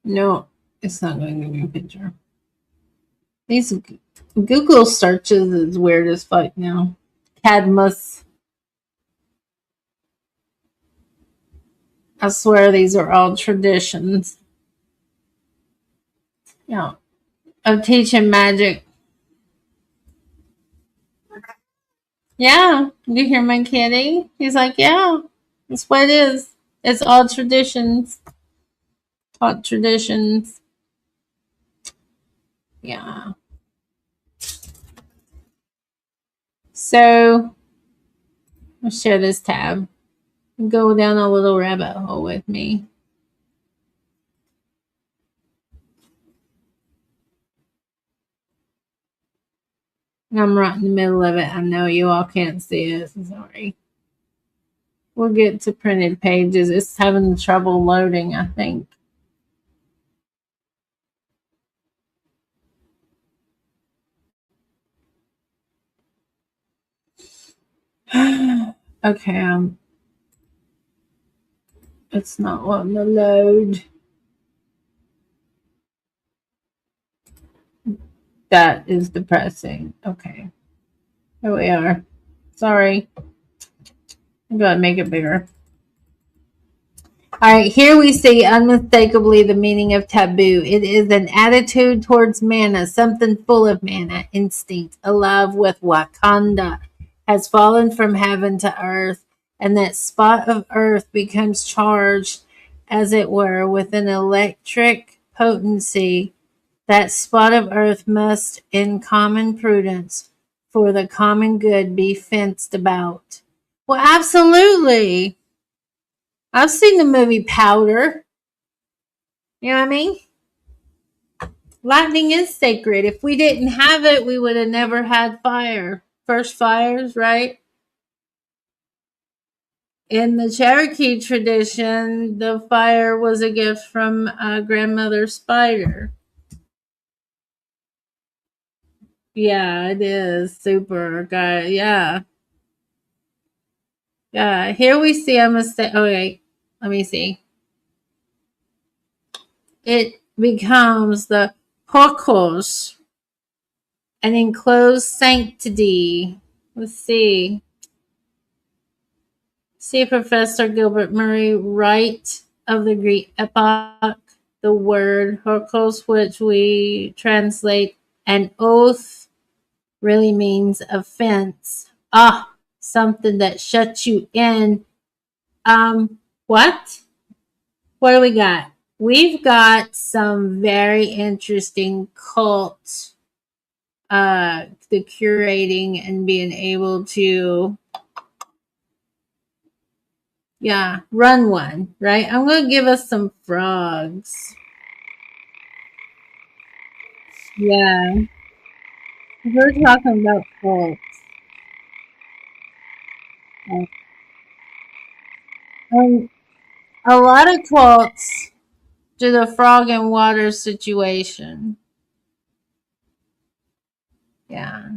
No, it's not going to give me a picture. These Google searches is weird as fuck now. Cadmus. I swear these are all traditions. Yeah. Of teaching magic. Yeah. You hear my kitty? He's like, yeah. That's what it is. It's all traditions. Taught traditions. Yeah. So I'll share this tab. Go down a little rabbit hole with me. I'm right in the middle of it. I know you all can't see it. Sorry. We'll get to printed pages. It's having trouble loading, I think. Okay, it's not wanting to load. That is depressing. Okay. Here we are. Sorry. I'm going to make it bigger. All right, here we see unmistakably the meaning of taboo. It is an attitude towards mana, something full of mana, instinct, alive with Wakanda, has fallen from heaven to earth, and that spot of earth becomes charged, as it were, with an electric potency. That spot of earth must, in common prudence, for the common good, be fenced about. Well, absolutely. I've seen the movie Powder. You know what I mean? Lightning is sacred. If we didn't have it, we would have never had fire. First fires, right? In the Cherokee tradition, the fire was a gift from grandmother spider. Yeah, it is super, guy. Yeah, yeah. Here we see a mistake. Okay, let me see. It becomes the Pokos, an enclosed sanctity. Let's see. See Professor Gilbert Murray Wright of the Greek epoch. The word Hokos, which we translate an oath, really means offense. Ah, something that shuts you in. What? What do we got? We've got some very interesting cult the curating and being able to run one, right? I'm going to give us some frogs. Yeah. We're talking about cults. A lot of cults do the frog and water situation. Yeah.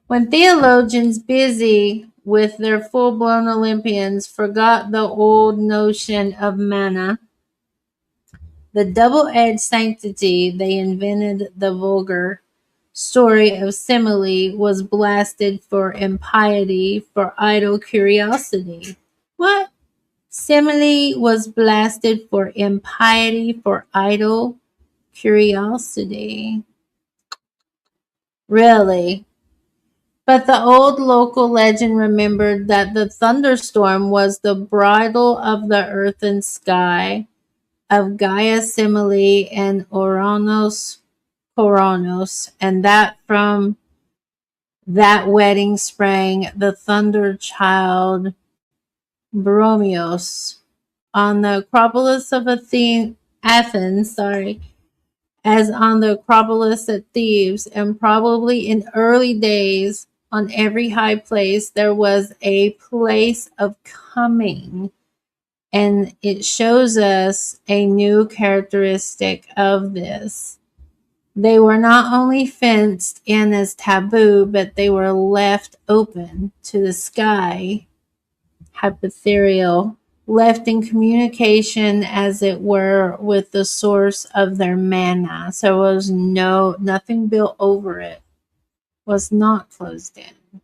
When theologians busy with their full-blown Olympians forgot the old notion of mana, the double-edged sanctity, they invented the vulgar story of Simile was blasted for impiety, for idle curiosity. What? Simile was blasted for impiety, for idle curiosity. Really? But the old local legend remembered that the thunderstorm was the bridal of the earth and sky, of Gaia Simile and Oranos Coronos, and that from that wedding sprang the thunder child Bromios. On the Acropolis of Athens, as on the Acropolis at Thebes, and probably in early days, on every high place there was a place of coming. And it shows us a new characteristic of this. They were not only fenced in as taboo, but they were left open to the sky, hypotherial, left in communication, as it were, with the source of their mana. So it was nothing built over it. Was not closed in.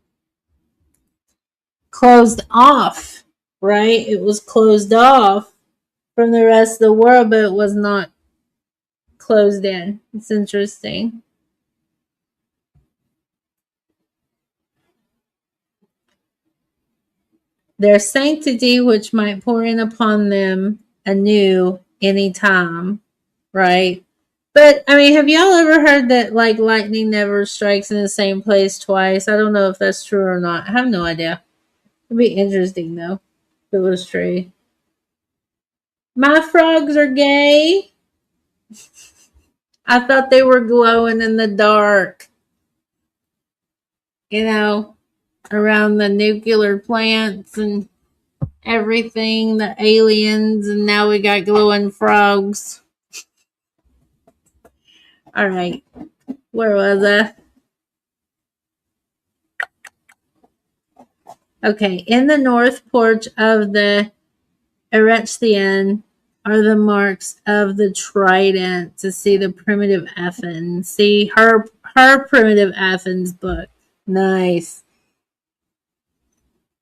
Closed off, right? It was closed off from the rest of the world, but it was not closed in. It's interesting. Their sanctity, which might pour in upon them anew any time, right? But I mean, have y'all ever heard that like lightning never strikes in the same place twice? I don't know if that's true or not. I have no idea. It'd be interesting though if it was true. My frogs are gay. I thought they were glowing in the dark. You know, around the nuclear plants and everything, the aliens, and now we got glowing frogs. All right, where was I? Okay, in the north porch of the Erechthion are the marks of the trident to see the primitive Athens. See her primitive Athens book. Nice.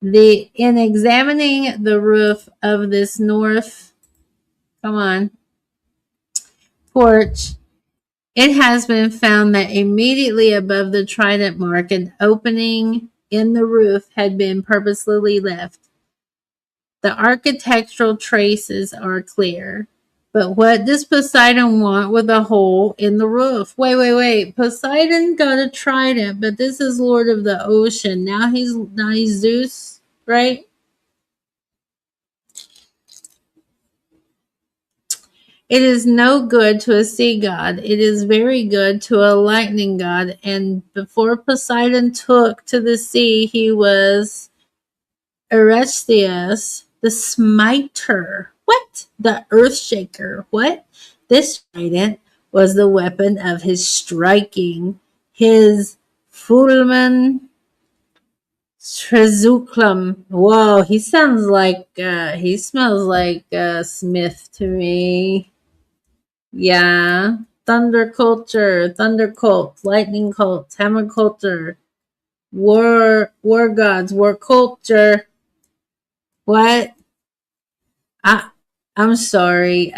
In examining the roof of this north, porch, it has been found that immediately above the trident mark, an opening in the roof had been purposely left. The architectural traces are clear. But what does Poseidon want with a hole in the roof? Wait. Poseidon got a trident, but this is Lord of the Ocean. Now he's Zeus, right? It is no good to a sea god. It is very good to a lightning god. And before Poseidon took to the sea, he was Eurystheus, the smiter. What? The earth shaker. What? This trident was the weapon of his striking, his fulmen trezuclum. Whoa, he sounds like, he smells like Smith to me. Yeah. Thunder culture, thunder cult, lightning cult, hammer culture, war gods, war culture. What? I'm sorry.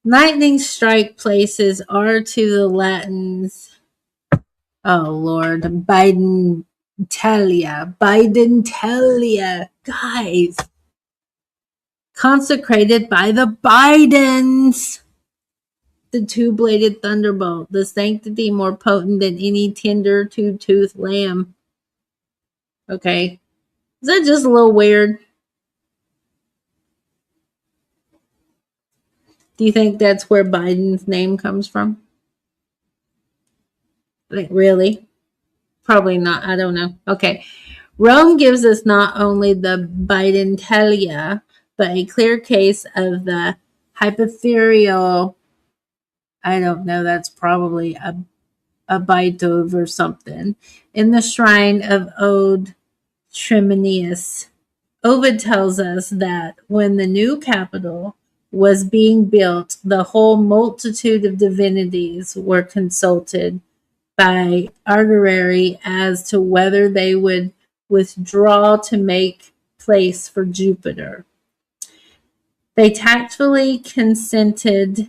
Lightning strike places are to the Latins. Oh Lord, Biden Talia, guys. Consecrated by the Bidens. The two-bladed thunderbolt, the sanctity more potent than any tender two-toothed lamb. Okay. Is that just a little weird? Do you think that's where Biden's name comes from? Like, really? Probably not. I don't know. Okay. Rome gives us not only the Bidentalia, but a clear case of the hypotherial. I don't know. That's probably a Baitov or something. In the shrine of Ode Tremenius. Ovid tells us that when the new capital was being built, the whole multitude of divinities were consulted by Argyry as to whether they would withdraw to make place for Jupiter. They tactfully consented,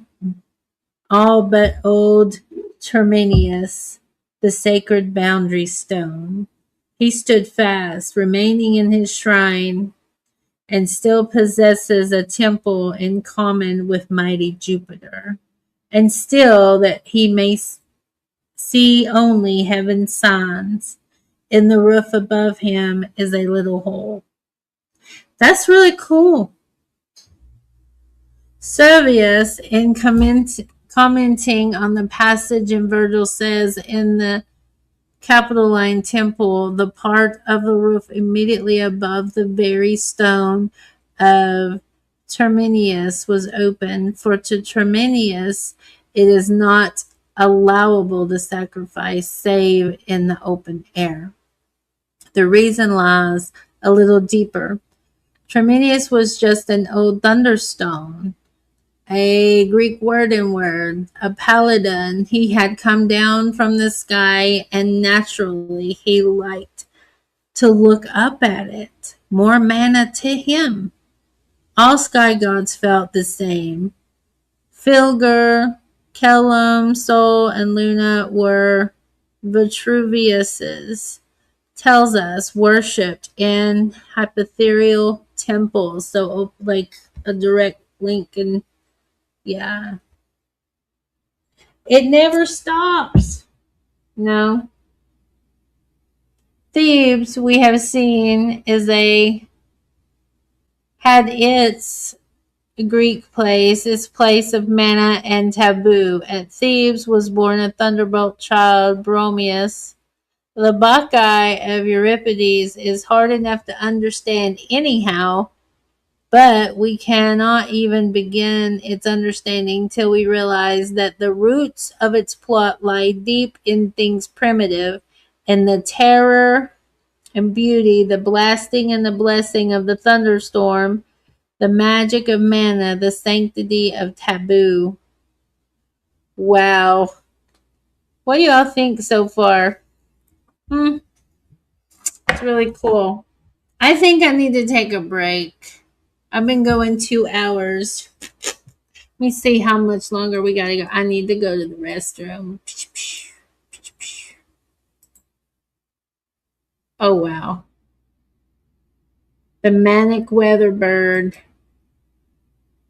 all but old Terminius, the sacred boundary stone. He stood fast, remaining in his shrine, and still possesses a temple in common with mighty Jupiter, and still that he may see only heaven's signs. In the roof above him is a little hole. That's really cool. Servius, in commenting on the passage in Virgil, says in the Capitoline Temple, the part of the roof immediately above the very stone of Terminius was open, for to Terminius it is not allowable to sacrifice save in the open air. The reason lies a little deeper. Terminius was just an old thunderstone, a Greek word, a paladin. He had come down from the sky, and naturally he liked to look up at it. More manna to him. All sky gods felt the same. Filger, Kelum, Sol, and Luna were Vitruvius's, tells us, worshipped in hypothetical temples. So like a direct link, and yeah. It never stops. No. Thebes, we have seen, had its Greek place, its place of manna and Tabu. At Thebes was born a thunderbolt child, Bromius. The Bacchae of Euripides is hard enough to understand anyhow, but we cannot even begin its understanding till we realize that the roots of its plot lie deep in things primitive, in the terror and beauty, the blasting and the blessing of the thunderstorm, the magic of manna, the sanctity of Tabu. Wow. What do y'all think so far? It's really cool. I think I need to take a break. I've been going 2 hours. Let me see how much longer we gotta go. I need to go to the restroom. Oh, wow. The manic weather bird.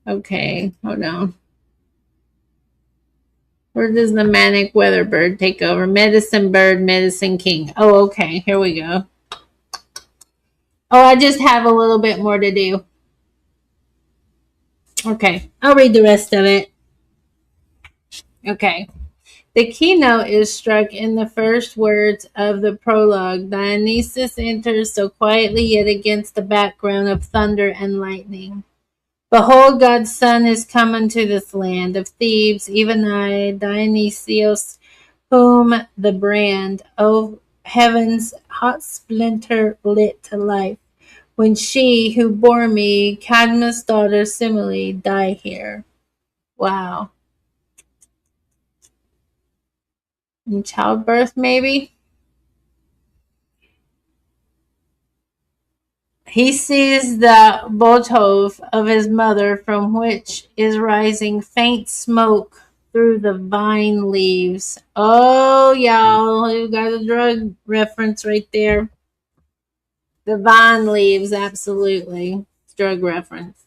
Okay, hold on. Where does the manic weather bird take over? Medicine bird, medicine king. Oh, okay, here we go. Oh, I just have a little bit more to do. Okay, I'll read the rest of it. Okay. The keynote is struck in the first words of the prologue. Dionysus enters so quietly, yet against the background of thunder and lightning. Behold, God's Son is come unto this land of Thebes, even I, Dionysius, whom the brand of heaven's hot splinter lit to life, when she who bore me, Cadmus' daughter Semele, die here. Wow. In childbirth, maybe? He sees the botov of his mother, from which is rising faint smoke through the vine leaves. Oh, y'all, you got a drug reference right there. The vine leaves, absolutely. Drug reference.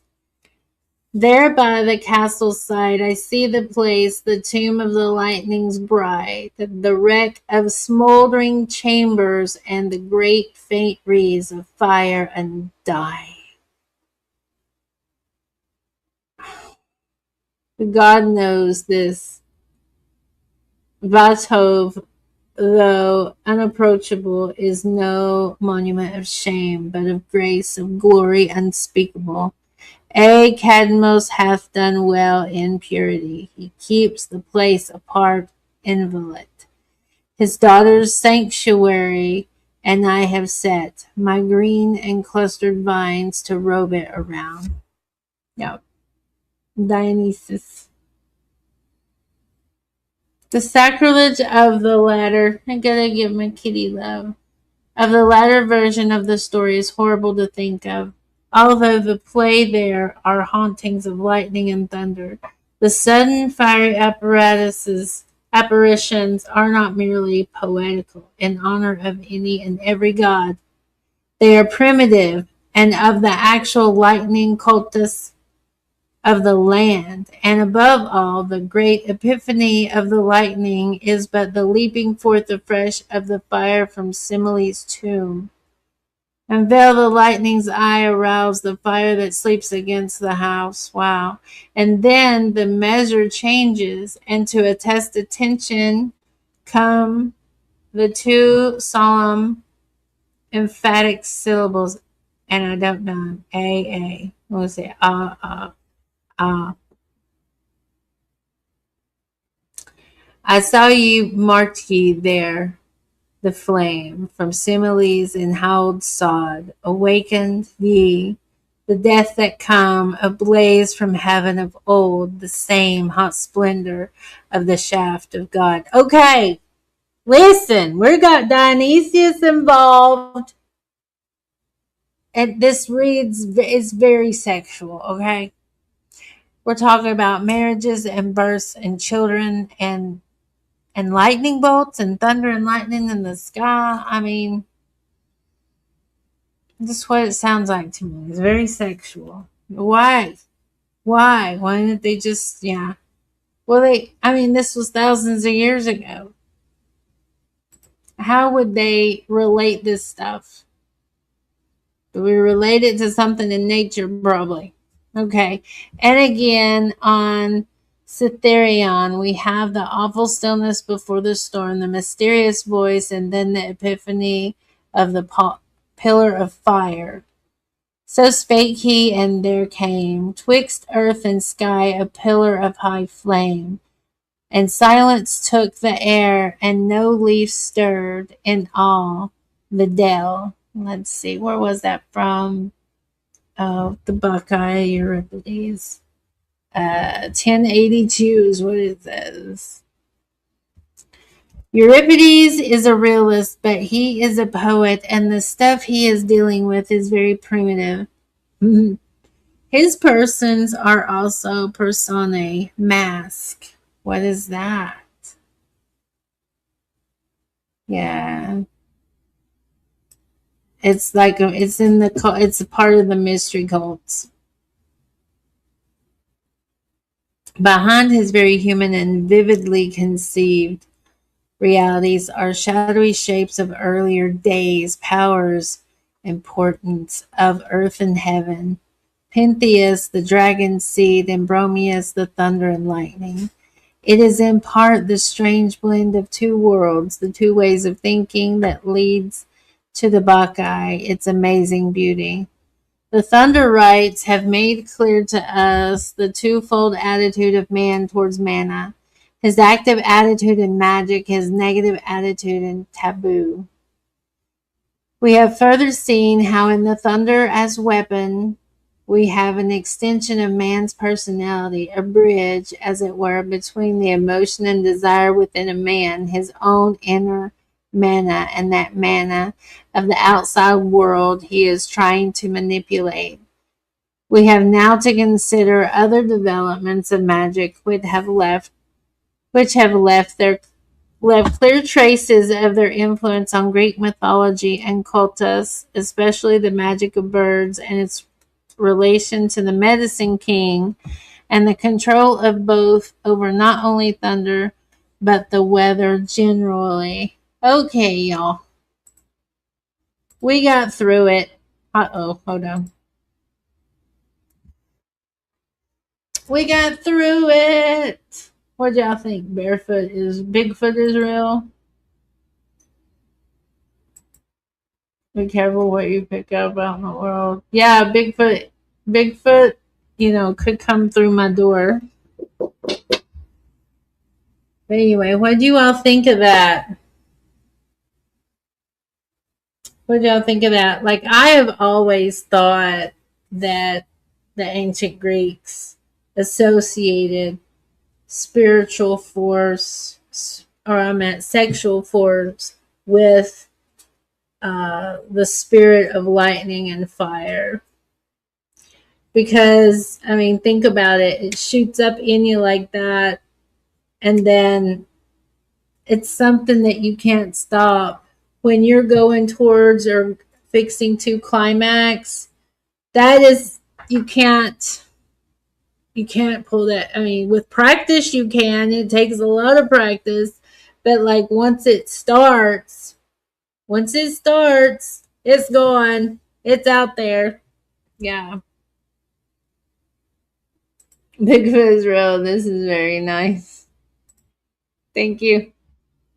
There by the castle side I see the place, the tomb of the lightning's bride, the wreck of smoldering chambers, and the great faint wreaths of fire and dye. God knows this. Vatov, though unapproachable, is no monument of shame, but of grace, of glory unspeakable. Cadmus hath done well in purity. He keeps the place apart, inviolate. His daughter's sanctuary, and I have set my green and clustered vines to robe it around. Yep. Dionysus. The sacrilege of the latter, I gotta give my kitty love, of the latter version of the story is horrible to think of. Although the play there are hauntings of lightning and thunder, the sudden fiery apparitions are not merely poetical in honor of any and every god. They are primitive and of the actual lightning cultus of the land, and above all, the great epiphany of the lightning is but the leaping forth afresh of the fire from Simile's tomb. Unveil the lightning's eye, arouse the fire that sleeps against the house. Wow. And then the measure changes, and to attest attention come the two solemn, emphatic syllables, and I don't know, A. What was it? Ah. I saw you, Marty, there, the flame from Similes and howled sod. Awakened ye, the death that come, ablaze from heaven of old, the same hot splendor of the shaft of God. Okay, listen, we got Dionysius involved, and this reads is very sexual. Okay, we're talking about marriages and births and children and lightning bolts and thunder and lightning in the sky. I mean, this is what it sounds like to me. It's very sexual. Why? Why? Why didn't they just, yeah. Well, this was thousands of years ago. How would they relate this stuff? Do we relate it to something in nature? Probably. Okay. And again, on Cythereon, we have the awful stillness before the storm, the mysterious voice, and then the epiphany of the pillar of fire. So spake he, and there came twixt earth and sky a pillar of high flame, and silence took the air, and no leaf stirred in all the dell. Let's see, where was that from? Oh, the Buckeye, Euripides. 1082 is what it says. Euripides is a realist, but he is a poet, and the stuff he is dealing with is very primitive. His persons are also personae, mask. What is that? Yeah. It's like it's a part of the mystery cults. Behind his very human and vividly conceived realities are shadowy shapes of earlier days, powers, importance of earth and heaven. Pentheus, the dragon seed, and Bromius, the thunder and lightning. It is in part the strange blend of two worlds, the two ways of thinking that leads to the Bacchae, its amazing beauty. The Thunder rites have made clear to us the twofold attitude of man towards mana, his active attitude in magic, his negative attitude in taboo. We have further seen how in the thunder as weapon, we have an extension of man's personality, a bridge, as it were, between the emotion and desire within a man, his own inner mana, and that mana of the outside world he is trying to manipulate. We have now to consider other developments of magic which have left clear traces of their influence on Greek mythology and cultus, especially the magic of birds and its relation to the medicine king and the control of both over not only thunder but the weather generally. Okay, y'all. We got through it. Hold on. We got through it. What y'all think? Bigfoot is real? Be careful what you pick up out in the world. Yeah, Bigfoot, could come through my door. But anyway, what do you all think of that? What do y'all think of that? Like, I have always thought that the ancient Greeks, associated spiritual force, or I meant sexual force, with the spirit of lightning and fire. Because, I mean, think about it. It shoots up in you like that, and then it's something that you can't stop. When you're going towards or fixing to climax, that is, you can't pull that. I mean, with practice you can. It takes a lot of practice, but like once it starts, it's gone. It's out there. Yeah. Bigfoot is real. This is very nice. Thank you.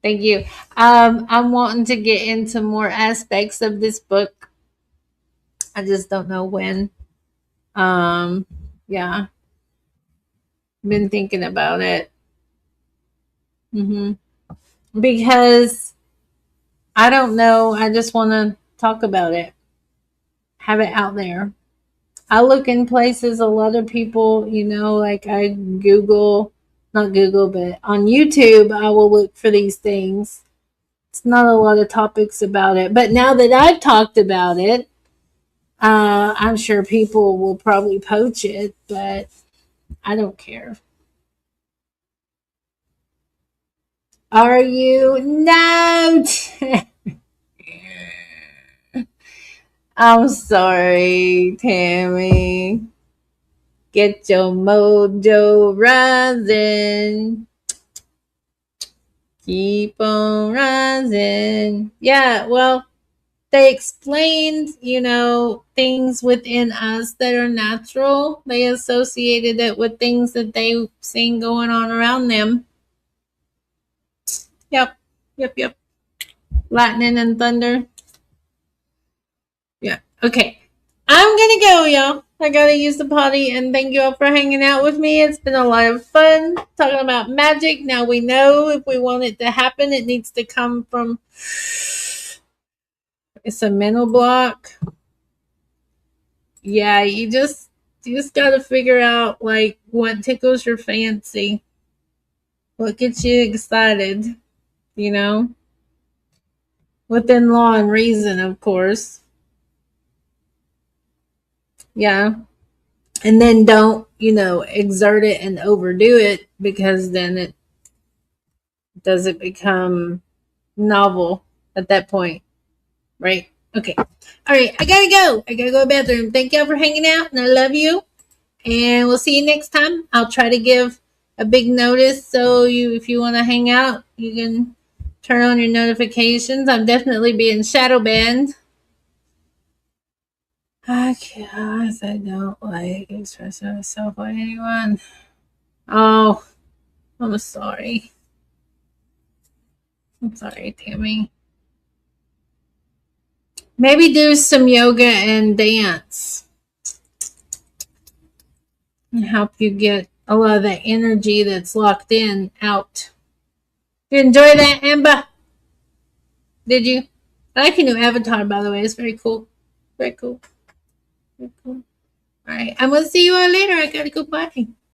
Thank you. I'm wanting to get into more aspects of this book. I just don't know when. Um, yeah, been thinking about it. Because I don't know. I just want to talk about it, have it out there. I look in places, a lot of people, like I Google, not Google, but on YouTube, I will look for these things. It's not a lot of topics about it. But now that I've talked about it, I'm sure people will probably poach it, but I don't care. Are you? No! I'm sorry, Tammy. Get your mojo rising. Keep on rising. Yeah, well, they explained, things within us that are natural. They associated it with things that they've seen going on around them. Yep. Lightning and thunder. Yeah. Okay. I'm gonna go, y'all. I gotta use the potty, and thank you all for hanging out with me. It's been a lot of fun talking about magic. Now we know if we want it to happen, it needs to come from, it's a mental block. Yeah, you just gotta figure out like what tickles your fancy, what gets you excited, within law and reason, of course. Yeah. And then don't, exert it and overdo it, because then it doesn't become novel at that point. Right? Okay. All right. I gotta go. I gotta go to the bathroom. Thank y'all for hanging out, and I love you. And we'll see you next time. I'll try to give a big notice, so if you want to hang out, you can turn on your notifications. I'm definitely being shadow banned. Guess I don't like expressing myself with anyone. Oh, I'm sorry. I'm sorry, Tammy. Maybe do some yoga and dance and help you get a lot of that energy that's locked in out. Did you enjoy that, Amber? Did you? I like your new avatar, by the way. It's very cool. Very cool. Very cool. All right. I'm going to see you all later. I got to go potty.